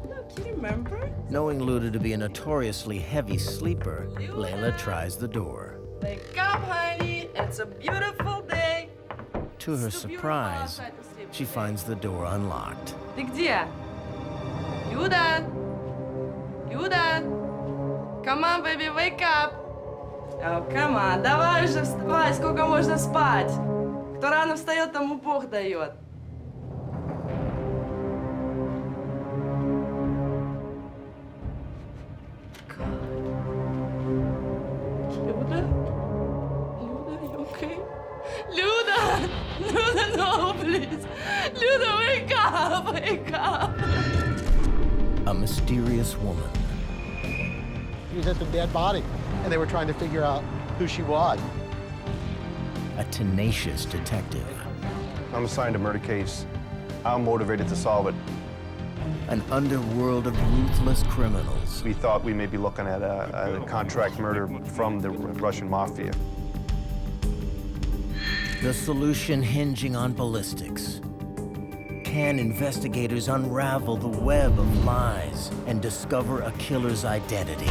Speaker 11: Look, you remember?
Speaker 1: Knowing Luda to be a notoriously heavy sleeper, Layla tries the door.
Speaker 13: Wake up, honey. It's a beautiful day.
Speaker 1: To her surprise, she finds the door unlocked.
Speaker 13: Ты где? Люда? Люда? Come on, baby, wake up. Oh, come on. Давай уже вставай. Сколько можно спать? Кто рано встает, тому Бог дает. Люда? Люda, you okay? Люда! Люда, no, please! Люда, wake up! Wake up!
Speaker 1: A mysterious woman.
Speaker 15: She was at the dead body, and they were trying to figure out who she was.
Speaker 1: A tenacious detective.
Speaker 4: I'm assigned a murder case. I'm motivated to solve it.
Speaker 1: An underworld of ruthless criminals.
Speaker 4: We thought we may be looking at a contract murder from the Russian mafia.
Speaker 1: The solution hinging on ballistics. Can investigators unravel the web of lies and discover a killer's identity?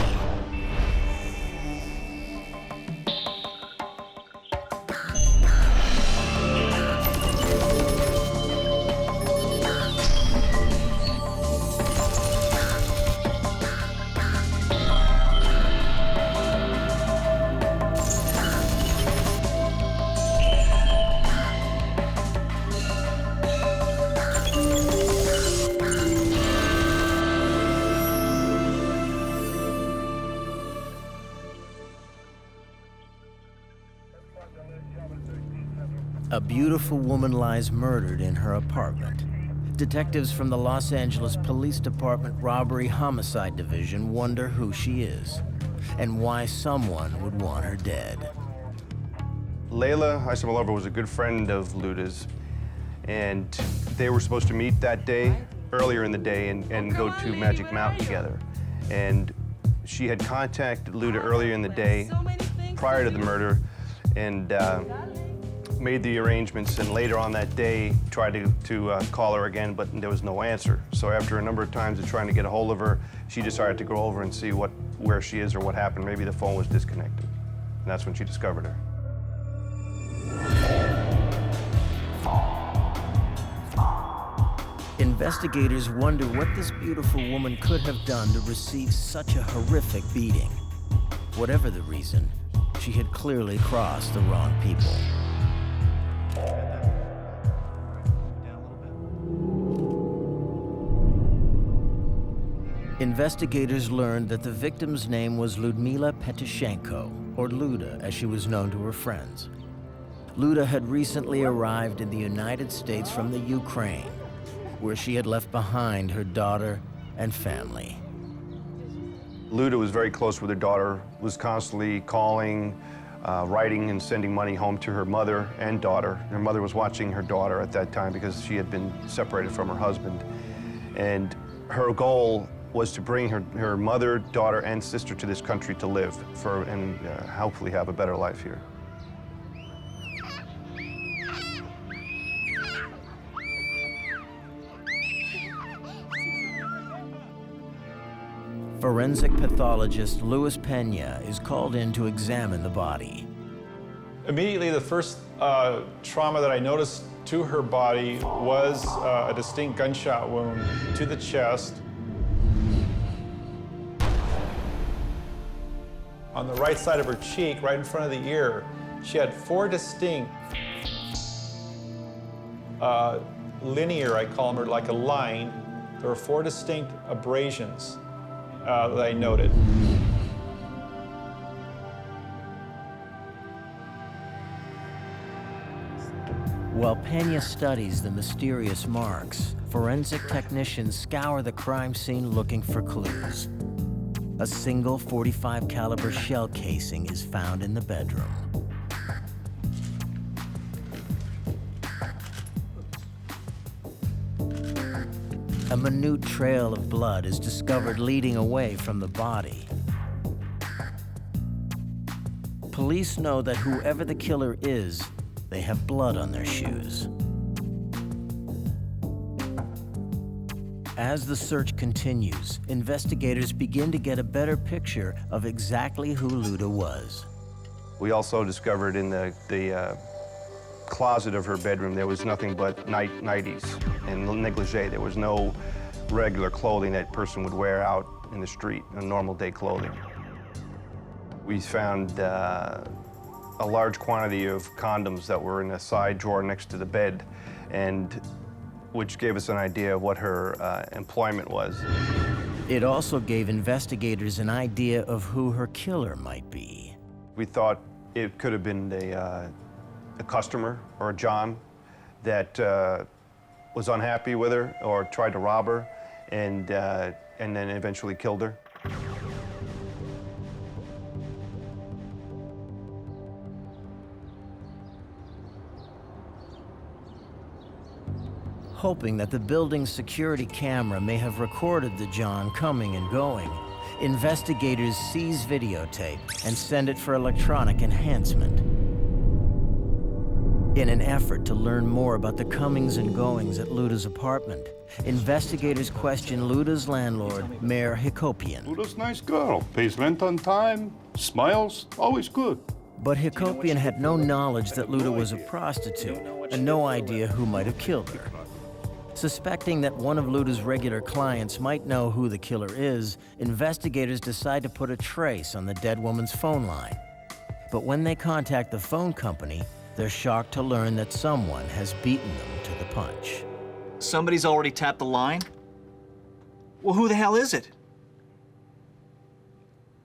Speaker 1: A beautiful woman lies murdered in her apartment. Detectives from the Los Angeles Police Department Robbery Homicide Division wonder who she is and why someone would want her dead.
Speaker 4: Layla Isamolova was a good friend of Luda's, and they were supposed to meet that day, earlier in the day, and go to Magic Mountain together. And she had contacted Luda earlier in the day, prior to the murder, and made the arrangements, and later on that day tried to call her again, but there was no answer. So after a number of times of trying to get a hold of her, she decided to go over and see where she is or what happened. Maybe the phone was disconnected. And that's when she discovered her.
Speaker 1: Investigators wonder what this beautiful woman could have done to receive such a horrific beating. Whatever the reason, she had clearly crossed the wrong people. Investigators learned that the victim's name was Ludmila Petushenko, or Luda, as she was known to her friends. Luda had recently arrived in the United States from the Ukraine, where she had left behind her daughter and family.
Speaker 4: Luda was very close with her daughter, was constantly calling, writing and sending money home to her mother and daughter. Her mother was watching her daughter at that time because she had been separated from her husband. And her goal was to bring her mother, daughter, and sister to this country to live and hopefully have a better life here.
Speaker 1: Forensic pathologist Luis Pena is called in to examine the body.
Speaker 23: Immediately, the first trauma that I noticed to her body was a distinct gunshot wound to the chest. On the right side of her cheek, right in front of the ear, she had 4 distinct linear, I call them, or like a line. There were 4 distinct abrasions that I noted.
Speaker 1: While Pena studies the mysterious marks, forensic technicians scour the crime scene looking for clues. A single .45 caliber shell casing is found in the bedroom. A minute trail of blood is discovered leading away from the body. Police know that whoever the killer is, they have blood on their shoes. As the search continues, investigators begin to get a better picture of exactly who Luda was.
Speaker 4: We also discovered in the closet of her bedroom there was nothing but nighties and negligee. There was no regular clothing that person would wear out in the street, normal day clothing. We found a large quantity of condoms that were in a side drawer next to the bed, and which gave us an idea of what her employment was.
Speaker 1: It also gave investigators an idea of who her killer might be.
Speaker 4: We thought it could have been a customer or a John that was unhappy with her or tried to rob her and then eventually killed her.
Speaker 1: Hoping that the building's security camera may have recorded the John coming and going, investigators seize videotape and send it for electronic enhancement. In an effort to learn more about the comings and goings at Luda's apartment, investigators question Luda's landlord, Mayor Hikopian.
Speaker 14: Luda's a nice girl, pays rent on time, smiles, always good.
Speaker 1: But Hikopian had no knowledge that Luda was a prostitute and no idea who might have killed her. Suspecting that one of Luda's regular clients might know who the killer is, investigators decide to put a trace on the dead woman's phone line. But when they contact the phone company, they're shocked to learn that someone has beaten them to the punch.
Speaker 16: Somebody's already tapped the line? Well, who the hell is it?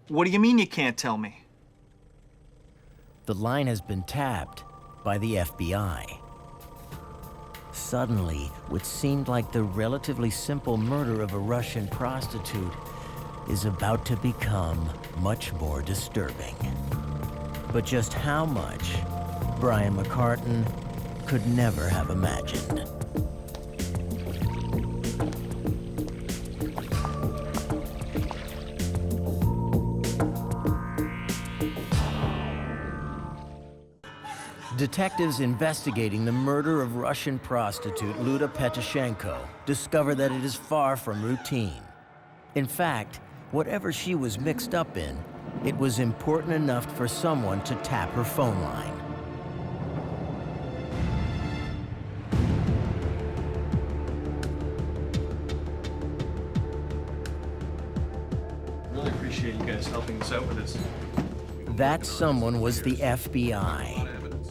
Speaker 16: What do you mean you can't tell me?
Speaker 1: The line has been tapped by the FBI. Suddenly, what seemed like the relatively simple murder of a Russian prostitute is about to become much more disturbing. But just how much, Brian McCartan could never have imagined. Detectives investigating the murder of Russian prostitute Luda Petashenko discover that it is far from routine. In fact, whatever she was mixed up in, it was important enough for someone to tap her phone line.
Speaker 21: Really appreciate you guys helping us out with this.
Speaker 1: That someone was the FBI.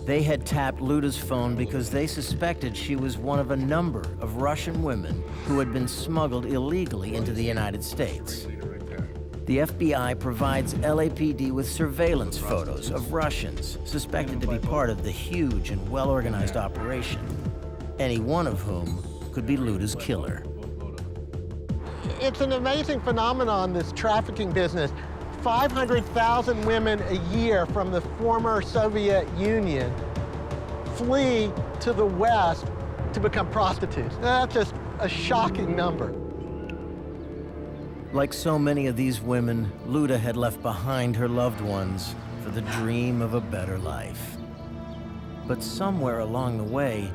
Speaker 1: They had tapped Luda's phone because they suspected she was one of a number of Russian women who had been smuggled illegally into the United States. The FBI provides LAPD with surveillance photos of Russians suspected to be part of the huge and well-organized operation, any one of whom could be Luda's killer.
Speaker 15: It's an amazing phenomenon, this trafficking business. 500,000 women a year from the former Soviet Union flee to the West to become prostitutes. That's just a shocking number.
Speaker 1: Like so many of these women, Luda had left behind her loved ones for the dream of a better life. But somewhere along the way,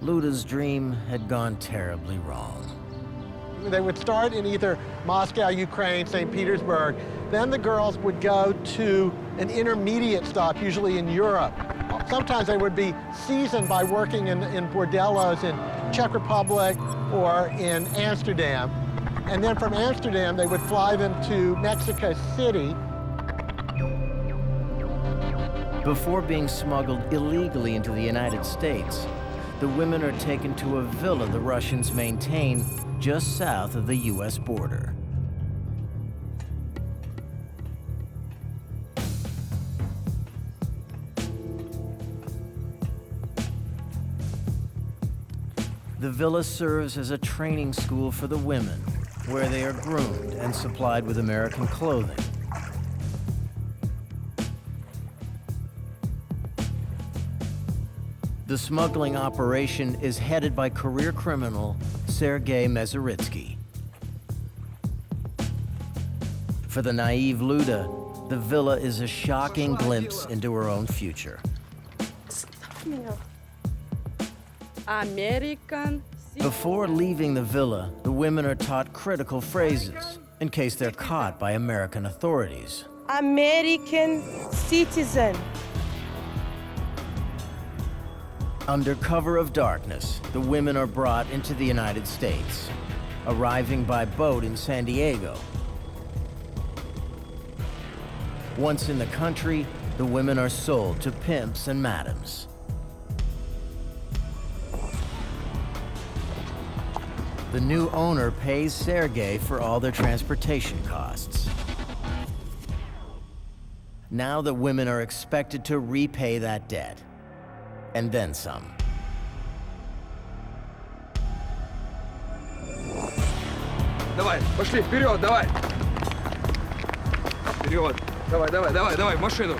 Speaker 1: Luda's dream had gone terribly wrong.
Speaker 15: They would start in either Moscow, Ukraine, St. Petersburg. Then the girls would go to an intermediate stop, usually in Europe. Sometimes they would be seasoned by working in bordellos in Czech Republic or in Amsterdam. And then from Amsterdam, they would fly them to Mexico City.
Speaker 1: Before being smuggled illegally into the United States, the women are taken to a villa the Russians maintain just south of the U.S. border. The villa serves as a training school for the women, where they are groomed and supplied with American clothing. The smuggling operation is headed by career criminal Sergei Mezeritsky. For the naive Luda, the villa is a shocking glimpse into her own future.
Speaker 13: American
Speaker 1: Before leaving the villa, the women are taught critical phrases in case they're caught by American authorities.
Speaker 11: American citizen.
Speaker 1: Under cover of darkness, the women are brought into the United States, arriving by boat in San Diego. Once in the country, the women are sold to pimps and madams. The new owner pays Sergei for all their transportation costs. Now the women are expected to repay that debt, and then some.
Speaker 12: Давай, пошли, вперед, давай! Вперед! Давай, давай, давай, давай, в машину!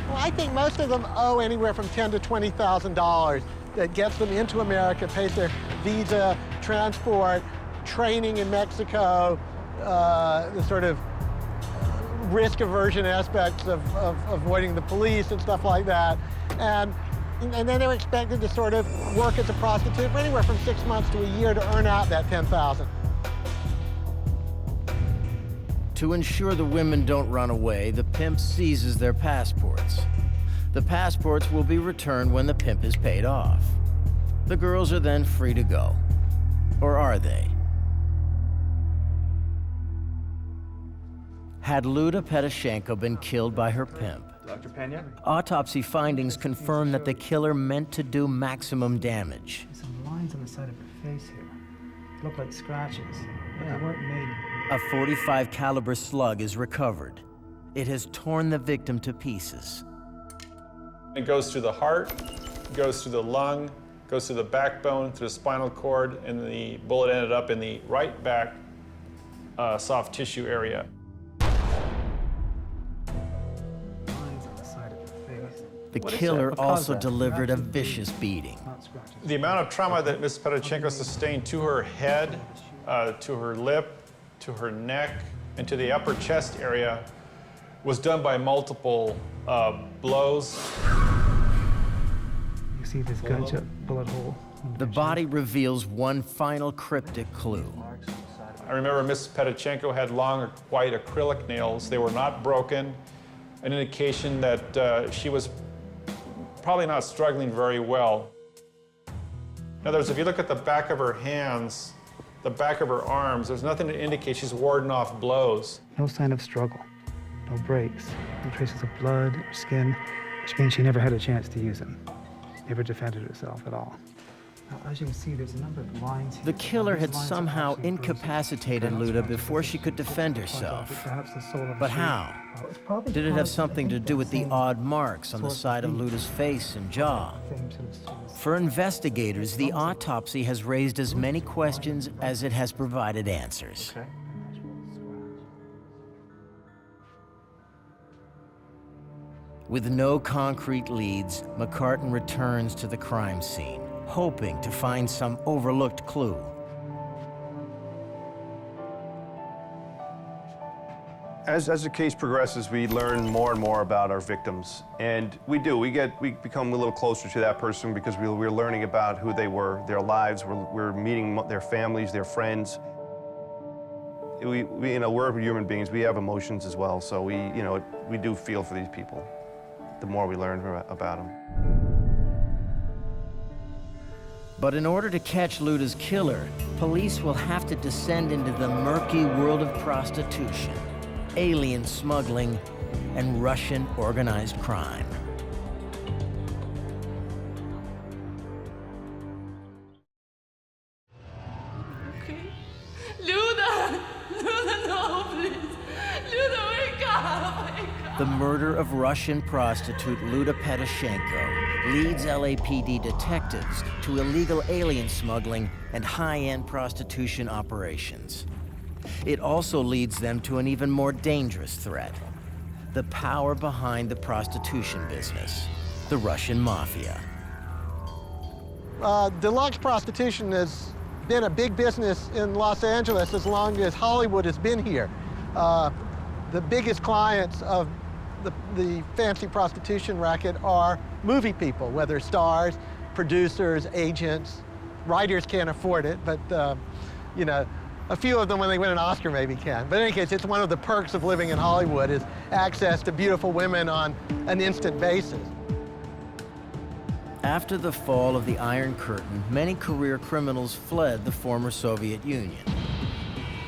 Speaker 15: Well, I think most of them owe anywhere from $10,000 to $20,000. That gets them into America, pays their visa, transport, training in Mexico, the sort of risk aversion aspects of avoiding the police and stuff like that. And then they're expected to sort of work as a prostitute for anywhere from 6 months to a year to earn out that $10,000.
Speaker 1: To ensure the women don't run away, the pimp seizes their passports. The passports will be returned when the pimp is paid off. The girls are then free to go. Or are they? Had Luda Pedashenko been killed by her pimp?
Speaker 12: Dr. Pena?
Speaker 1: Autopsy findings confirm that the killer meant to do maximum damage.
Speaker 9: There's some lines on the side of her face here. Look like scratches, but they weren't made.
Speaker 1: A .45 caliber slug is recovered. It has torn the victim to pieces.
Speaker 23: It goes through the heart, goes through the lung, goes through the backbone, through the spinal cord, and the bullet ended up in the right back soft tissue area.
Speaker 1: The killer also delivered a vicious beating.
Speaker 23: The amount of trauma that Ms. Pedashenko sustained to her head, to her lip, to her neck, and to the upper chest area was done by multiple blows.
Speaker 9: You see this gunshot bullet hole?
Speaker 1: The body reveals one final cryptic clue.
Speaker 23: I remember Ms. Pedashenko had long white acrylic nails. They were not broken, an indication that she was probably not struggling very well. In other words, if you look at the back of her hands, the back of her arms, there's nothing to indicate she's warding off blows.
Speaker 9: No sign of struggle, no breaks, no traces of blood or skin, which means she never had a chance to use them. Never defended herself at all. Now, as you can see, there's a number of lines here.
Speaker 1: The killer had somehow incapacitated Luda before she could defend herself. But how? Did it have something to do with the odd marks on the side of Luda's face and jaw? For investigators, the autopsy has raised as many questions as it has provided answers. With no concrete leads, McCartan returns to the crime scene, hoping to find some overlooked clue.
Speaker 4: As the case progresses, we learn more and more about our victims, and we become a little closer to that person because we're learning about who they were, their lives. We're meeting their families, their friends. We're human beings. We have emotions as well, so we do feel for these people. The more we learn about them.
Speaker 1: But in order to catch Luda's killer, police will have to descend into the murky world of prostitution, alien smuggling, and Russian organized crime.
Speaker 13: Luda! Luda, no, please! Luda, wake up! Wake up!
Speaker 1: The murder of Russian prostitute Luda Pedashenko leads LAPD detectives to illegal alien smuggling and high-end prostitution operations. It also leads them to an even more dangerous threat: the power behind the prostitution business, the Russian mafia.
Speaker 15: Deluxe prostitution has been a big business in Los Angeles as long as Hollywood has been here. The biggest clients of the fancy prostitution racket are movie people, whether stars, producers, agents. Writers can't afford it, but you know, a few of them, when they win an Oscar, maybe can. But in any case, it's one of the perks of living in Hollywood is access to beautiful women on an instant basis.
Speaker 1: After the fall of the Iron Curtain, many career criminals fled the former Soviet Union.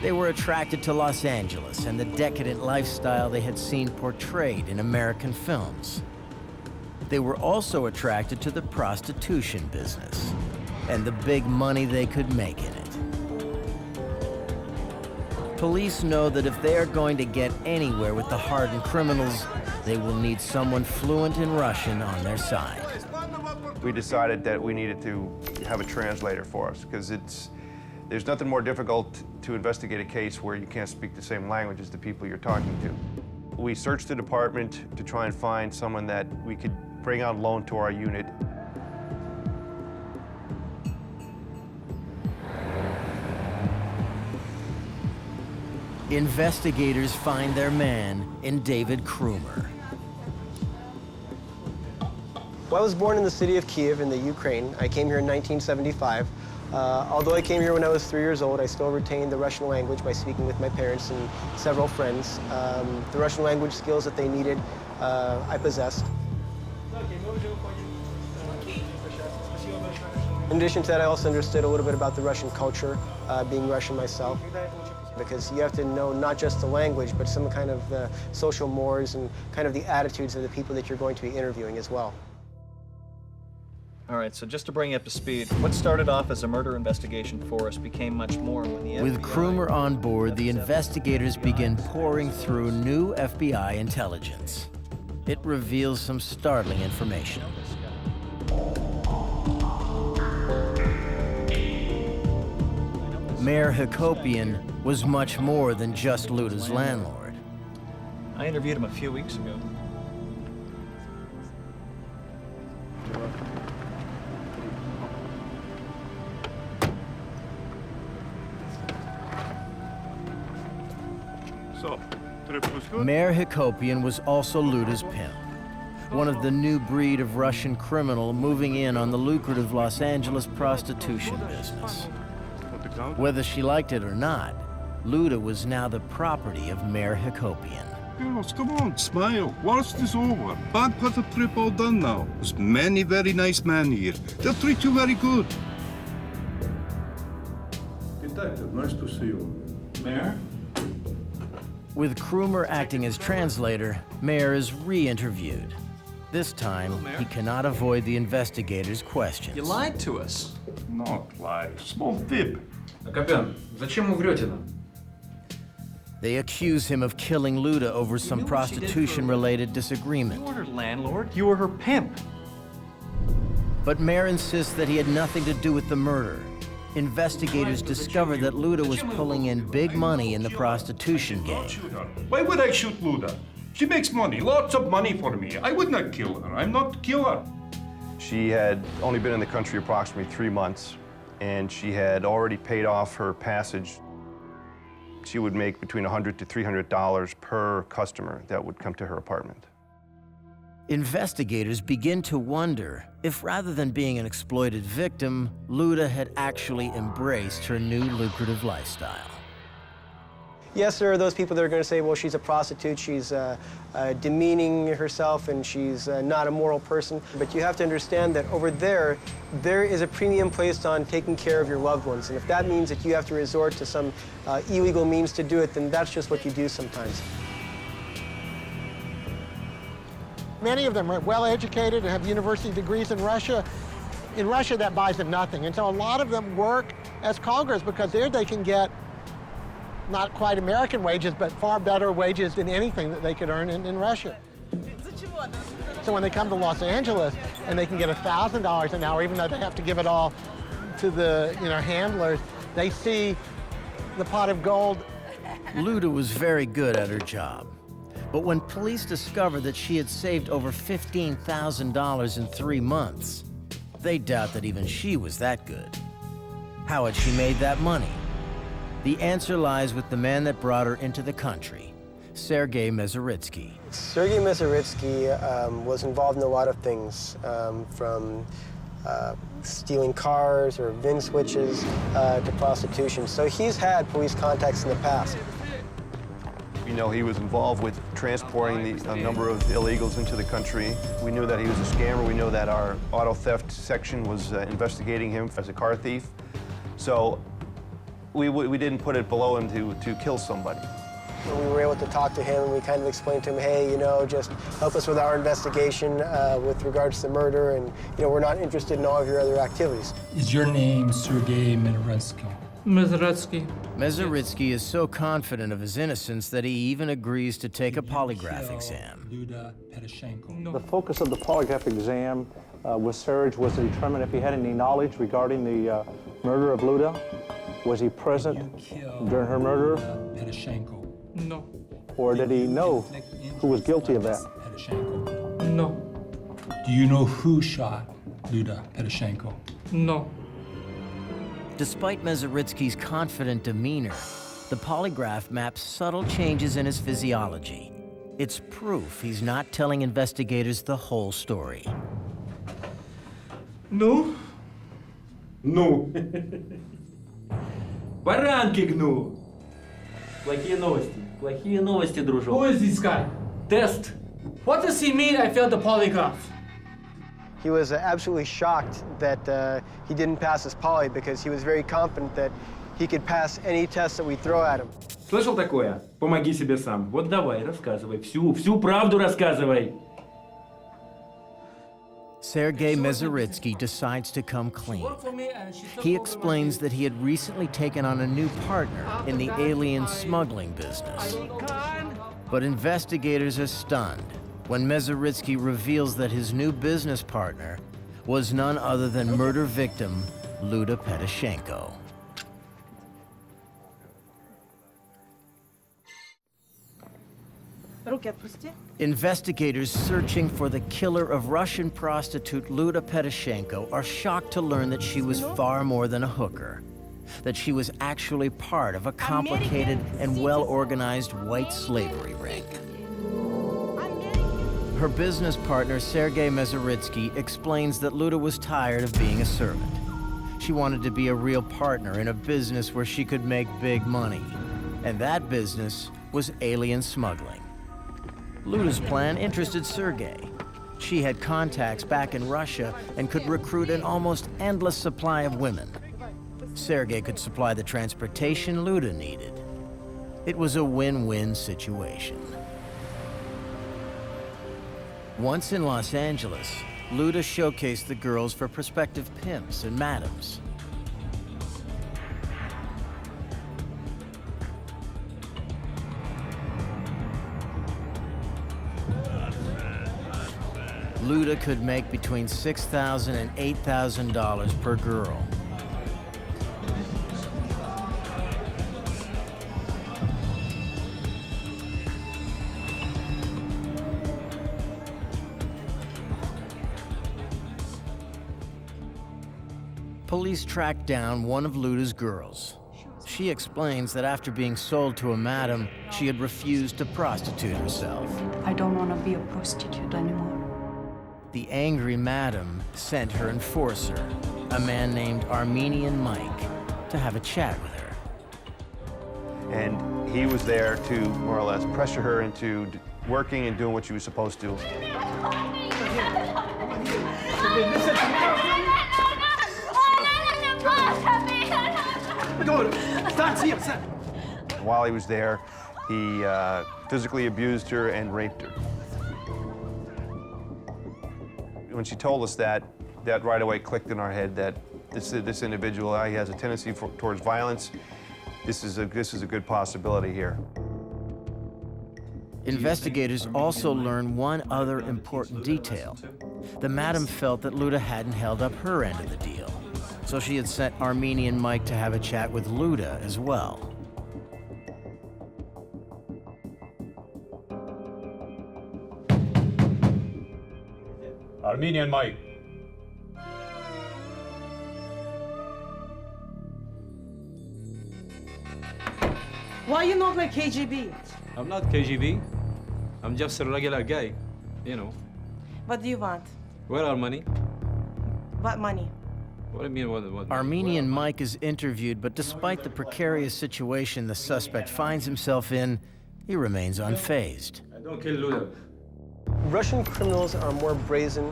Speaker 1: They were attracted to Los Angeles and the decadent lifestyle they had seen portrayed in American films. They were also attracted to the prostitution business and the big money they could make in it. Police know that if they are going to get anywhere with the hardened criminals, they will need someone fluent in Russian on their side.
Speaker 4: We decided that we needed to have a translator for us because there's nothing more difficult to investigate a case where you can't speak the same language as the people you're talking to. We searched the department to try and find someone that we could bring on loan to our unit.
Speaker 1: Investigators find their man in David Krumer.
Speaker 17: Well, I was born in the city of Kiev in the Ukraine. I came here in 1975. Although I came here when I was 3 years old, I still retained the Russian language by speaking with my parents and several friends. The Russian language skills that they needed, I possessed. In addition to that, I also understood a little bit about the Russian culture, being Russian myself, because you have to know not just the language, but some kind of the social mores and kind of the attitudes of the people that you're going to be interviewing as well.
Speaker 16: All right, so just to bring you up to speed, what started off as a murder investigation for us became much more when the
Speaker 1: With Krumer on board, the investigators begin pouring through new FBI intelligence. It reveals some startling information. Mayor Hakopian was much more than just Luda's landlord.
Speaker 16: I interviewed him a few weeks ago.
Speaker 1: Mayor Hakopian was also Luda's pimp, one of the new breed of Russian criminal moving in on the lucrative Los Angeles prostitution business. Whether she liked it or not, Luda was now the property of Mayor Hakopian.
Speaker 14: Girls, come on, smile. Worst is over. Bad part of trip all done now. There's many very nice men here. They'll treat you very good.
Speaker 18: Detective, nice to see you. Mayor?
Speaker 1: With Krumer acting as translator, Mayor is re-interviewed. This time, he cannot avoid the investigators' questions.
Speaker 18: You lied to us.
Speaker 14: Not lie. Small tip.
Speaker 2: Капитан, зачем вы врете нам?
Speaker 1: They accuse him of killing Luda over some prostitution-related disagreement.
Speaker 16: You weren't her landlord, you were her pimp.
Speaker 1: But Mayor insists that he had nothing to do with the murder. Investigators discover that Luda was pulling in big money in the prostitution game.
Speaker 14: Why would I shoot Luda? She makes money, lots of money for me. I would not kill her. I'm not a killer.
Speaker 4: She had only been in the country approximately 3 months, and she had already paid off her passage. She would make between $100 to $300 per customer that would come to her apartment.
Speaker 1: Investigators begin to wonder if, rather than being an exploited victim, Luda had actually embraced her new lucrative lifestyle.
Speaker 17: Yes, there are those people that are going to say, well, she's a prostitute, she's demeaning herself, and she's not a moral person. But you have to understand that over there, there is a premium placed on taking care of your loved ones. And if that means that you have to resort to some illegal means to do it, then that's just what you do sometimes.
Speaker 15: Many of them are well-educated and have university degrees in Russia. In Russia, that buys them nothing. And so a lot of them work as call girls because there they can get not quite American wages, but far better wages than anything that they could earn in Russia. So when they come to Los Angeles and they can get $1,000 an hour, even though they have to give it all to the handlers, they see the pot of gold.
Speaker 1: Luda was very good at her job. But when police discovered that she had saved over $15,000 in 3 months, they doubt that even she was that good. How had she made that money? The answer lies with the man that brought her into the country, Sergei Mezeritsky.
Speaker 17: Sergei Mezeritsky was involved in a lot of things, from stealing cars or VIN switches to prostitution. So he's had police contacts in the past.
Speaker 4: You know, he was involved with transporting a number of illegals into the country. We knew that he was a scammer. We knew that our auto theft section was investigating him as a car thief. So we didn't put it below him to kill somebody.
Speaker 17: So we were able to talk to him, and we kind of explained to him, hey, you know, just help us with our investigation with regards to the murder, and, you know, we're not interested in all of your other activities.
Speaker 5: Is your name Sergei Mezaritsky?
Speaker 1: Mezaritsky is so confident of his innocence that he even agrees to take a polygraph exam.
Speaker 19: The focus of the polygraph exam with Serge was to determine if he had any knowledge regarding the murder of Luda. Was he present during her murder?
Speaker 5: No.
Speaker 19: Or did he know who was guilty of that?
Speaker 5: No. Do you know who shot Luda Pedashenko? No.
Speaker 1: Despite Mezaritsky's confident demeanor, the polygraph maps subtle changes in his physiology. It's proof he's not telling investigators the whole story.
Speaker 5: Ну? Ну. Баранки гну.
Speaker 20: Плохие новости. Плохие новости, дружок.
Speaker 9: Who is this guy?
Speaker 20: Тест.
Speaker 9: What does he mean I failed the polygraph?
Speaker 17: He was absolutely shocked that he didn't pass his poly because he was very confident that he could pass any test that we throw at him.
Speaker 20: Слышал такое? Помоги себе сам. Вот давай, рассказывай. Всю правду рассказывай.
Speaker 1: Sergei Mezaritsky decides to come clean. He explains that he had recently taken on a new partner in the alien smuggling business. But investigators are stunned when Mezaritsky reveals that his new business partner was none other than murder victim Luda Pedashenko. Investigators searching for the killer of Russian prostitute Luda Pedashenko are shocked to learn that she was far more than a hooker, that she was actually part of a complicated and well-organized white slavery ring. Her business partner, Sergei Mezaritsky, explains that Luda was tired of being a servant. She wanted to be a real partner in a business where she could make big money, and that business was alien smuggling. Luda's plan interested Sergei. She had contacts back in Russia and could recruit an almost endless supply of women. Sergei could supply the transportation Luda needed. It was a win-win situation. Once in Los Angeles, Luda showcased the girls for prospective pimps and madams. Luda could make between $6,000 and $8,000 per girl. Police tracked down one of Luda's girls. She explains that after being sold to a madam, she had refused to prostitute herself.
Speaker 24: I don't want to be a prostitute anymore.
Speaker 1: The angry madam sent her enforcer, a man named Armenian Mike, to have a chat with her.
Speaker 4: And he was there to more or less pressure her into working and doing what she was supposed to. While he was there, he physically abused her and raped her. When she told us that right away clicked in our head that this individual, he has a tendency towards violence. This is a good possibility here.
Speaker 1: Investigators also learn one other important detail. The madam felt that Luda hadn't held up her end of the deal, so she had sent Armenian Mike to have a chat with Luda as well.
Speaker 23: Armenian Mike.
Speaker 11: Why you not like KGB?
Speaker 2: I'm not KGB. I'm just a regular guy, you know.
Speaker 11: What do you want?
Speaker 2: Where are money?
Speaker 11: What money?
Speaker 18: What do you mean, what?
Speaker 1: Armenian Mike is interviewed, but despite the precarious situation the suspect finds himself in, he remains unfazed.
Speaker 18: Don't kill Luda.
Speaker 17: Russian criminals are more brazen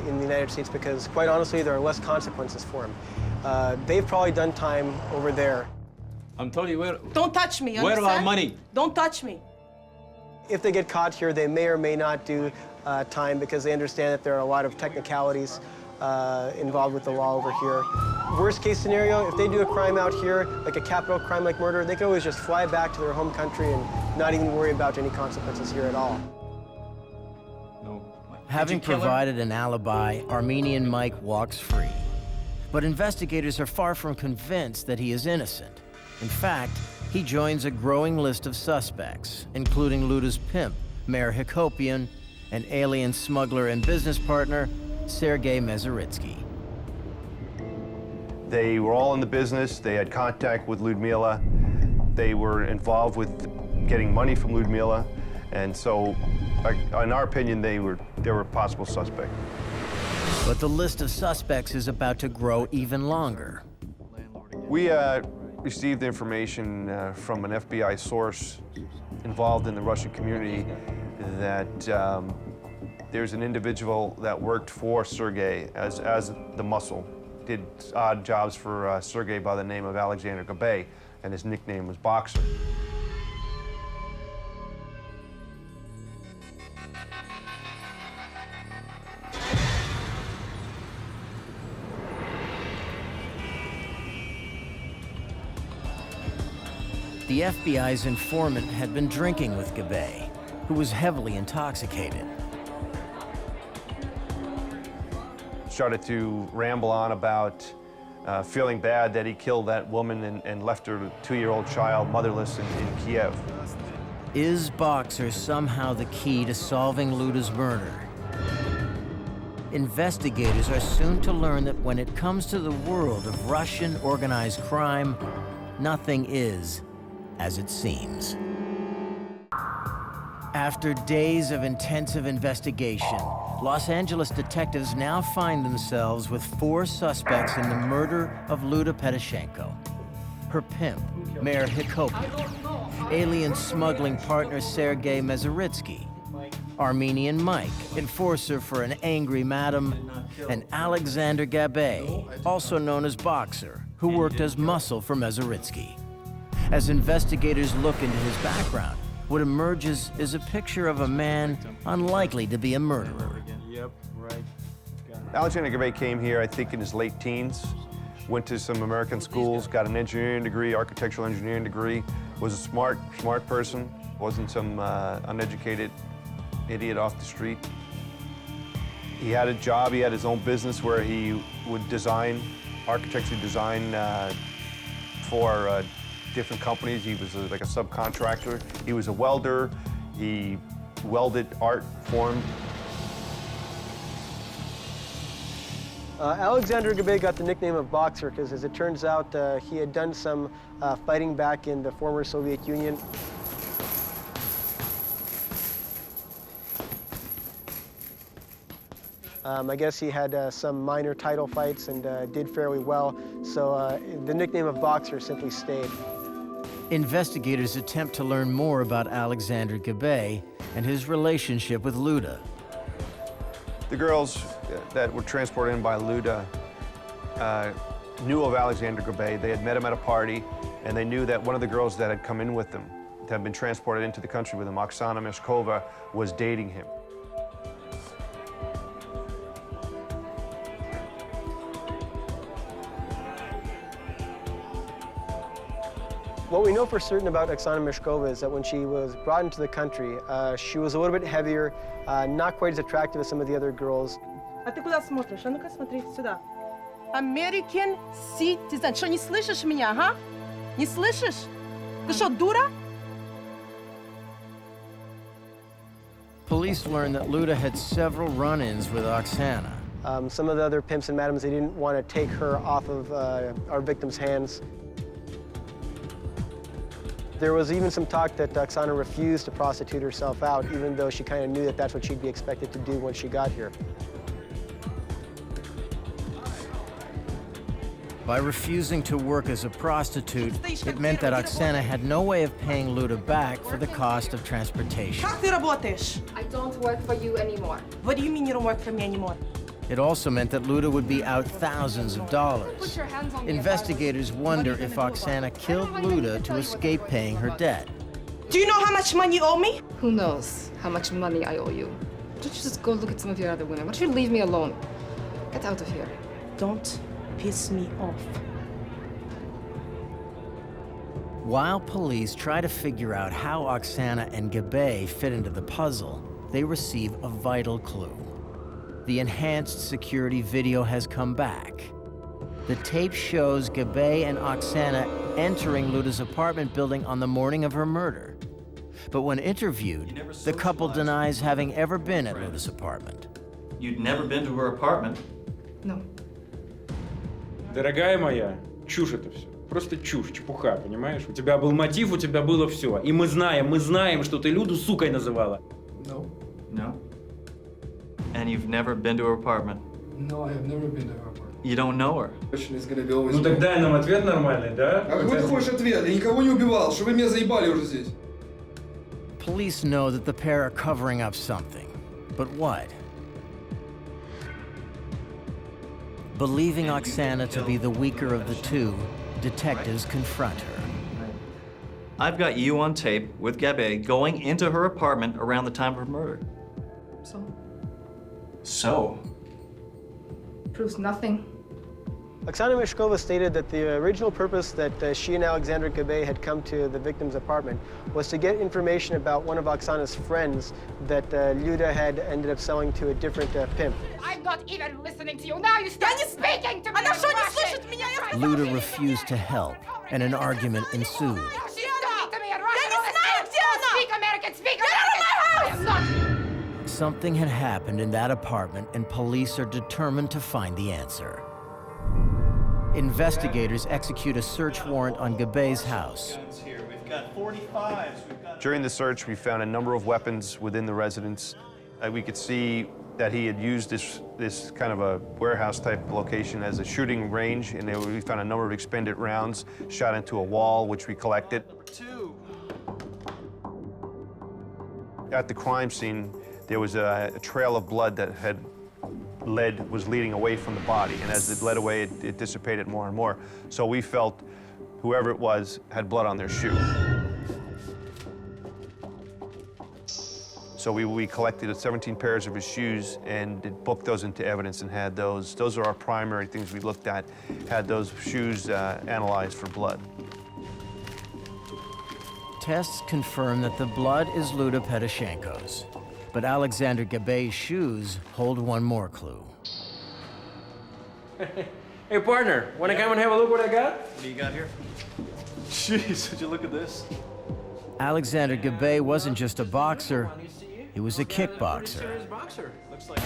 Speaker 17: in the United States because, quite honestly, there are less consequences for them. They've probably done time over there.
Speaker 18: I'm telling you where.
Speaker 11: Don't touch me, you
Speaker 18: Where
Speaker 11: understand?
Speaker 18: our money?
Speaker 11: Don't touch me.
Speaker 17: If they get caught here, they may or may not do time because they understand that there are a lot of technicalities involved with the law over here. Worst case scenario, if they do a crime out here, like a capital crime like murder, they can always just fly back to their home country and not even worry about any consequences here at all.
Speaker 1: Having provided an alibi, Armenian Mike walks free. But investigators are far from convinced that he is innocent. In fact, he joins a growing list of suspects, including Luda's pimp, Mayor Hakopian, and alien smuggler and business partner, Sergei Mezaritsky.
Speaker 4: They were all in the business. They had contact with Ludmila. They were involved with getting money from Ludmila. And so, in our opinion, they were a possible suspect.
Speaker 1: But the list of suspects is about to grow even longer.
Speaker 4: We received information from an FBI source involved in the Russian community that there's an individual that worked for Sergei as the muscle, did odd jobs for Sergei by the name of Alexander Gabay, and his nickname was Boxer.
Speaker 1: The FBI's informant had been drinking with Gabay, who was heavily intoxicated.
Speaker 4: Started to ramble on about feeling bad that he killed that woman and left her 2-year-old child motherless in Kiev.
Speaker 1: Is Boxer somehow the key to solving Luda's murder? Investigators are soon to learn that when it comes to the world of Russian organized crime, nothing is as it seems. After days of intensive investigation, Los Angeles detectives now find themselves with 4 suspects in the murder of Luda Pedashenko. Her pimp, Mayor Hakopian, alien smuggling partner Sergei Mezaritsky, Armenian Mike, enforcer for an angry madam, and Alexander Gabay, also known as Boxer, who worked as muscle for Mezaritsky. As investigators look into his background, what emerges is a picture of a man unlikely to be a murderer.
Speaker 4: Yep, right. Alexander Gabay came here, I think, in his late teens, went to some American schools, got an engineering degree, architectural engineering degree, was a smart person, wasn't some uneducated idiot off the street. He had a job, he had his own business where he would design, architecture design for different companies. He was like a subcontractor. He was a welder. He welded art for him.
Speaker 17: Alexander Gabay got the nickname of Boxer because, as it turns out, he had done some fighting back in the former Soviet Union. I guess he had some minor title fights and did fairly well, so the nickname of Boxer simply stayed.
Speaker 1: Investigators attempt to learn more about Alexander Gabay and his relationship with Luda.
Speaker 4: The girls that were transported in by Luda knew of Alexander Gabay. They had met him at a party, and they knew that one of the girls that had come in with them, that had been transported into the country with him, Oksana Meshkova, was dating him.
Speaker 17: What we know for certain about Oksana Meshkova is that when she was brought into the country, she was a little bit heavier, not quite as attractive as some of the other girls.
Speaker 11: А ты куда смотришь? А ну-ка смотри сюда. American citizen. Что, не слышишь меня, ага? Не слышишь? Ты что, дура?
Speaker 1: Police learned that Luda had several run-ins with Oksana.
Speaker 17: Some of the other pimps and madams, they didn't want to take her off of our victim's hands. There was even some talk that Oksana refused to prostitute herself out, even though she kind of knew that that's what she'd be expected to do when she got here.
Speaker 1: By refusing to work as a prostitute, it meant that Oksana had no way of paying Luda back for the cost of transportation.
Speaker 11: Как ты работаешь?
Speaker 13: I don't work for you anymore.
Speaker 11: What do you mean you don't work for me anymore?
Speaker 1: It also meant that Luda would be out thousands of dollars.
Speaker 13: Put your hands on me.
Speaker 1: Investigators wonder if Oksana killed Luda to escape paying her debt.
Speaker 11: Do you know how much money you owe me?
Speaker 13: Who knows how much money I owe you? Why don't you just go look at some of your other women? Why don't you leave me alone? Get out of here.
Speaker 11: Don't piss me off.
Speaker 1: While police try to figure out how Oksana and Gabe fit into the puzzle, they receive a vital clue. The enhanced security video has come back. The tape shows Gabe and Oksana entering Luda's apartment building on the morning of her murder. But when interviewed, the couple denies having ever been at Luda's apartment.
Speaker 16: You'd never been to her apartment?
Speaker 13: No.
Speaker 20: Дорогая моя, чушь это все. Просто чушь, чепуха, понимаешь? У тебя был мотив, у тебя было все. И мы знаем, что ты Люду сукой называла.
Speaker 16: No. No? And you've never been to her apartment?
Speaker 2: No, I have never been to her apartment.
Speaker 16: You don't know her?
Speaker 20: Ну так дай нам ответ нормальный, да?
Speaker 2: А какой ты хочешь ответ? Я никого не убивал, что вы меня заебали уже здесь.
Speaker 1: Police know that the pair are covering up something. But what? Believing Oksana to be the weaker of the two, detectives confront her.
Speaker 16: I've got you on tape with Gabe going into her apartment around the time of her murder.
Speaker 13: So?
Speaker 16: So?
Speaker 13: Proves nothing.
Speaker 17: Oksana Meshkova stated that the original purpose that she and Alexander Gabe had come to the victim's apartment was to get information about one of Oksana's friends that Luda had ended up selling to a different pimp.
Speaker 6: I'm not even listening to you. Now you start speaking to me.
Speaker 11: Она что, не слышит меня?
Speaker 1: Luda refused to help, and an argument ensued.
Speaker 6: Speak American, speak American.
Speaker 1: Something had happened in that apartment, and police are determined to find the answer. Investigators execute a search warrant on Gabe's house.
Speaker 16: We've got 45s.
Speaker 4: During the search, we found a number of weapons within the residence. We could see that he had used this kind of a warehouse-type location as a shooting range, and we found a number of expended rounds shot into a wall, which we collected. At the crime scene, there was a trail of blood that was leading away from the body, and as it led away, it dissipated more and more. So we felt whoever it was had blood on their shoe. So we collected 17 pairs of his shoes and booked those into evidence and had those. Those are our primary things we looked at, had those shoes analyzed for blood.
Speaker 1: Tests confirm that the blood is Luda Pedashenko's. But Alexander Gabe's shoes hold one more clue.
Speaker 20: Hey, partner, wanna come and have a look what I got?
Speaker 16: What do you got here? Jeez, would you look at this?
Speaker 1: Alexander Gabe wasn't just a boxer, he was a kickboxer.
Speaker 16: Looks like.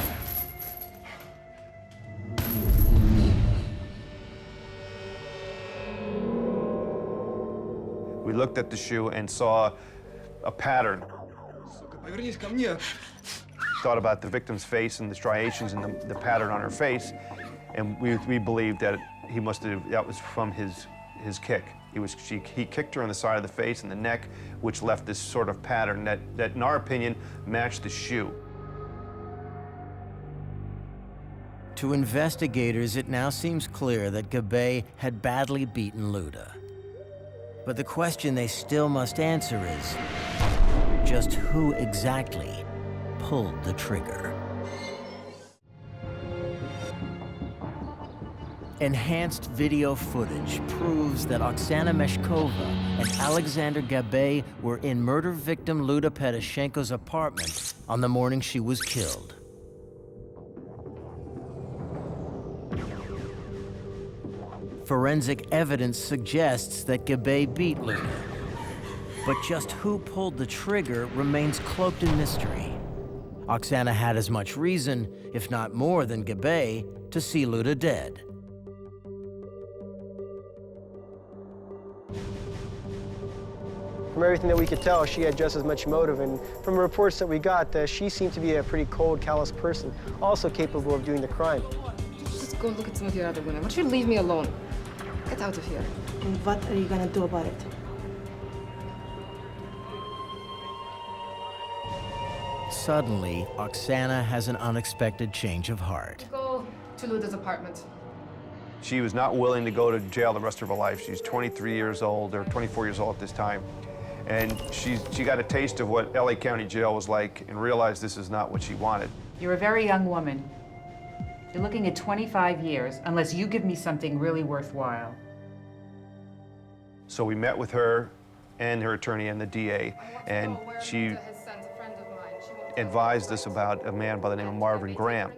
Speaker 4: We looked at the shoe and saw a pattern.
Speaker 2: Повернись ко мне.
Speaker 4: Thought about the victim's face and the striations and the pattern on her face, and we believed that that was from his kick. He kicked her on the side of the face and the neck, which left this sort of pattern that in our opinion, matched the shoe.
Speaker 1: To investigators, it now seems clear that Gabe had badly beaten Luda. But the question they still must answer is, just who exactly pulled the trigger? Enhanced video footage proves that Oksana Meshkova and Alexander Gabe were in murder victim Luda Pedashenko's apartment on the morning she was killed. Forensic evidence suggests that Gabe beat Luda. But just who pulled the trigger remains cloaked in mystery. Oksana had as much reason, if not more than Gabe, to see Luda dead.
Speaker 17: From everything that we could tell, she had just as much motive, and from the reports that we got, she seemed to be a pretty cold, callous person, also capable of doing the crime.
Speaker 13: Just go look at some of your other women. Why don't you leave me alone?
Speaker 6: Get out of here.
Speaker 11: And what are you gonna do about it?
Speaker 1: Suddenly, Oksana has an unexpected change of heart.
Speaker 6: Go to Luda's apartment.
Speaker 4: She was not willing to go to jail the rest of her life. She's 23 years old, or 24 years old at this time. And she got a taste of what LA County Jail was like and realized this is not what she wanted.
Speaker 3: You're a very young woman. You're looking at 25 years, unless you give me something really worthwhile.
Speaker 4: So we met with her and her attorney and the DA, and she advised us about a man by the name of Marvin Graham.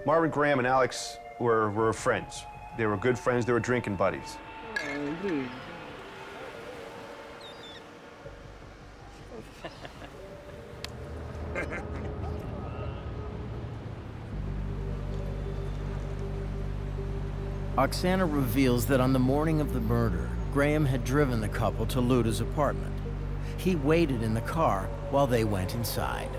Speaker 4: Marvin Graham and Alex were friends. They were good friends, they were drinking buddies.
Speaker 1: Oksana reveals that on the morning of the murder, Graham had driven the couple to Luda's apartment. He waited in the car while they went inside.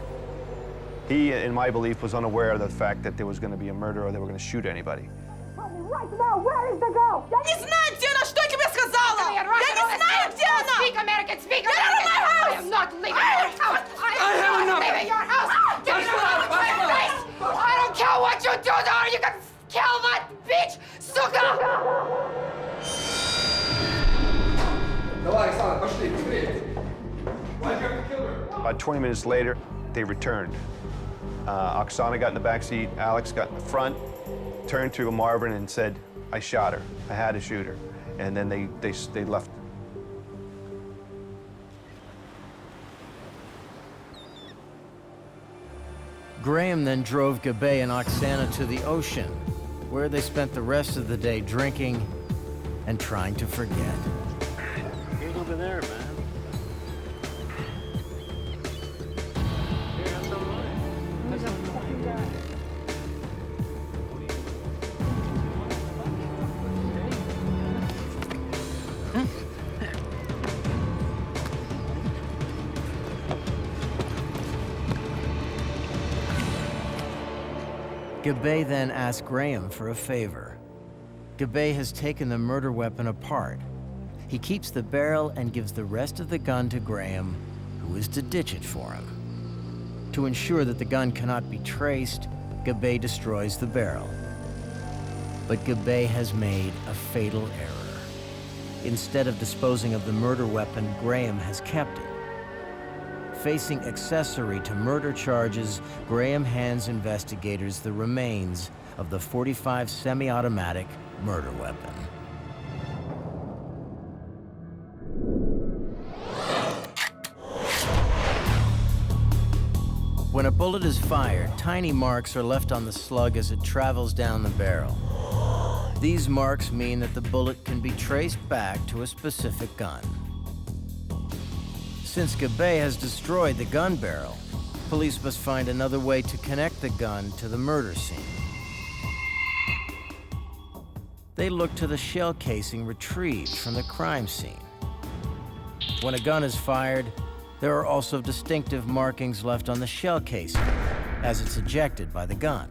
Speaker 4: He, in my belief, was unaware of the fact that there was going to be a murder or they were going to shoot anybody.
Speaker 6: Right now, where is the girl?
Speaker 13: Я не знаю, где она, что я тебе сказала! Я не знаю, где она!
Speaker 6: Speak American, speak
Speaker 13: Get out of my house!
Speaker 6: I am not leaving your house! I am not leaving your house! Get out of my face! I don't care what you do to her! You can kill that bitch! Сука!
Speaker 2: Давай, Оксана, пошли, быстрее.
Speaker 4: About 20 minutes later, they returned. Oksana got in the back seat, Alex got in the front, turned to Marvin and said, I shot her. I had to shoot her. And then they left.
Speaker 1: Graham then drove Gabe and Oksana to the ocean, where they spent the rest of the day drinking and trying to forget.
Speaker 19: Get over there, man.
Speaker 1: Gabe then asked Graham for a favor. Gabe has taken the murder weapon apart. He keeps the barrel and gives the rest of the gun to Graham, who is to ditch it for him. To ensure that the gun cannot be traced, Gabe destroys the barrel. But Gabe has made a fatal error. Instead of disposing of the murder weapon, Graham has kept it. Facing accessory to murder charges, Graham hands investigators the remains of the .45 semi-automatic murder weapon. When a bullet is fired, tiny marks are left on the slug as it travels down the barrel. These marks mean that the bullet can be traced back to a specific gun. Since Gabe has destroyed the gun barrel, police must find another way to connect the gun to the murder scene. They look to the shell casing retrieved from the crime scene. When a gun is fired, there are also distinctive markings left on the shell casing as it's ejected by the gun.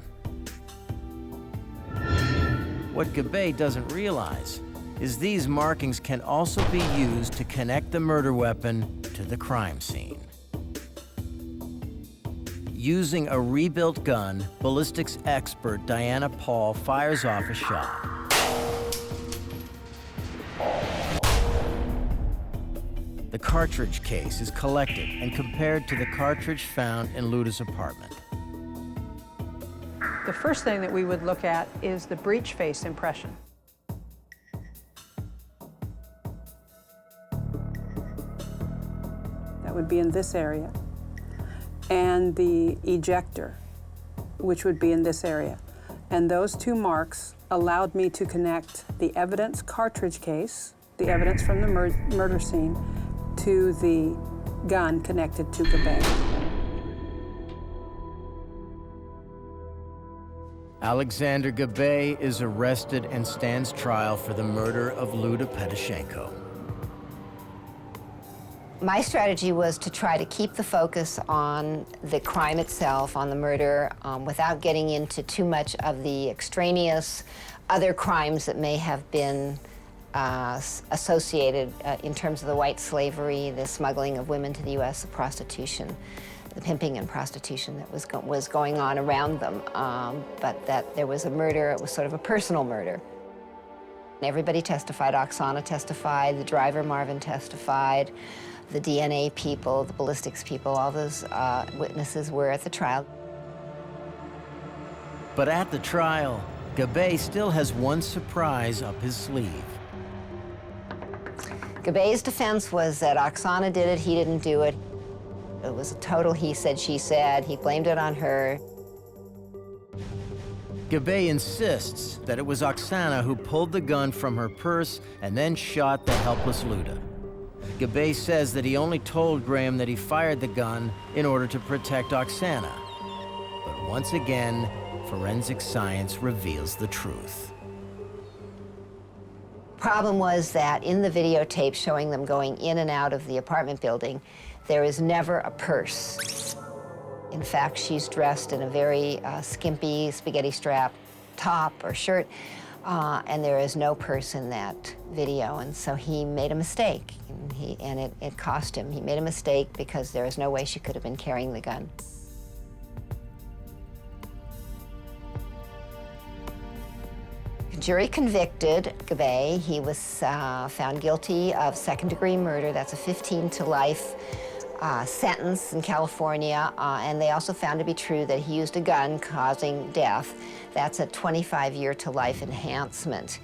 Speaker 1: What Gabe doesn't realize is these markings can also be used to connect the murder weapon to the crime scene. Using a rebuilt gun, ballistics expert Diana Paul fires off a shot. The cartridge case is collected and compared to the cartridge found in Luda's apartment.
Speaker 8: The first thing that we would look at is the breech face impression. That would be in this area. And the ejector, which would be in this area. And those two marks allowed me to connect the evidence cartridge case, the evidence from the murder scene, to the gun connected to Gabe.
Speaker 1: Alexander Gabe is arrested and stands trial for the murder of Luda Petyshenko.
Speaker 10: My strategy was to try to keep the focus on the crime itself, on the murder, without getting into too much of the extraneous other crimes that may have been associated in terms of the white slavery, the smuggling of women to the U.S., the prostitution, the pimping and prostitution that was going on around them, but that there was a murder. It was sort of a personal murder. Everybody testified. Oksana testified, the driver Marvin testified, the DNA people, the ballistics people, all those witnesses were at the trial.
Speaker 1: But at the trial, Gabay still has one surprise up his sleeve.
Speaker 10: Gabay's defense was that Oksana did it, he didn't do it. It was a total he said, she said. He blamed it on her.
Speaker 1: Gabay insists that it was Oksana who pulled the gun from her purse and then shot the helpless Luda. Gabay says that he only told Graham that he fired the gun in order to protect Oksana. But once again, forensic science reveals the truth.
Speaker 10: Problem was that in the videotape showing them going in and out of the apartment building, there is never a purse. In fact, she's dressed in a very skimpy, spaghetti strap top or shirt, and there is no purse in that video. And so he made a mistake, and it cost him. He made a mistake because there is no way she could have been carrying the gun. Jury convicted Gabay. He was found guilty of second-degree murder. That's a 15 to life sentence in California, and they also found to be true that he used a gun causing death. That's a 25-year to life enhancement.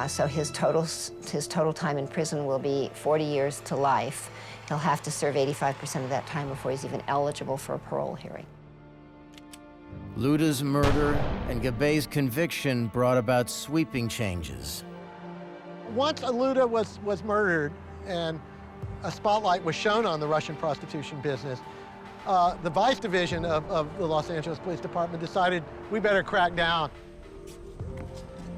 Speaker 10: So his total time in prison will be 40 years to life. He'll have to serve 85% of that time before he's even eligible for a parole hearing.
Speaker 1: Luda's murder and Gabay's conviction brought about sweeping changes.
Speaker 15: Once Luda was murdered and a spotlight was shown on the Russian prostitution business, the Vice Division of the Los Angeles Police Department decided we better crack down.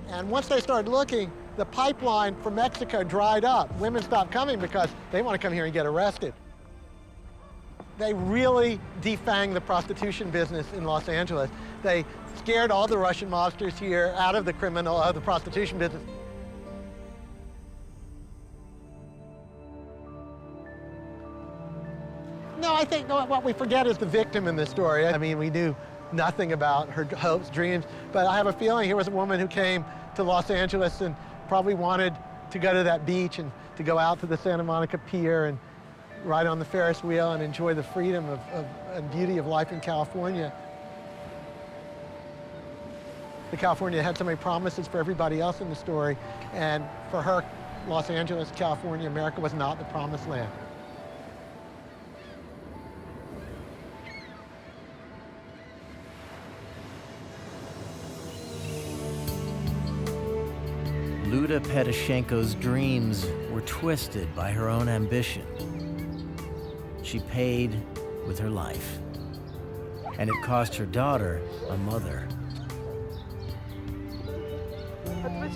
Speaker 15: And once they started looking, the pipeline from Mexico dried up. Women stopped coming because they want to come here and get arrested. They really defanged the prostitution business in Los Angeles. They scared all the Russian mobsters here out of the prostitution business. No, I think what we forget is the victim in this story. I mean, we knew nothing about her hopes, dreams, but I have a feeling here was a woman who came to Los Angeles and probably wanted to go to that beach and to go out to the Santa Monica Pier and ride on the Ferris wheel and enjoy the freedom and beauty of life in California. The California had so many promises for everybody else in the story, and for her, Los Angeles, California, America was not the promised land.
Speaker 1: Luda Pedashenko's dreams were twisted by her own ambition. She paid with her life, and it cost her daughter a mother.
Speaker 13: Сейчас мы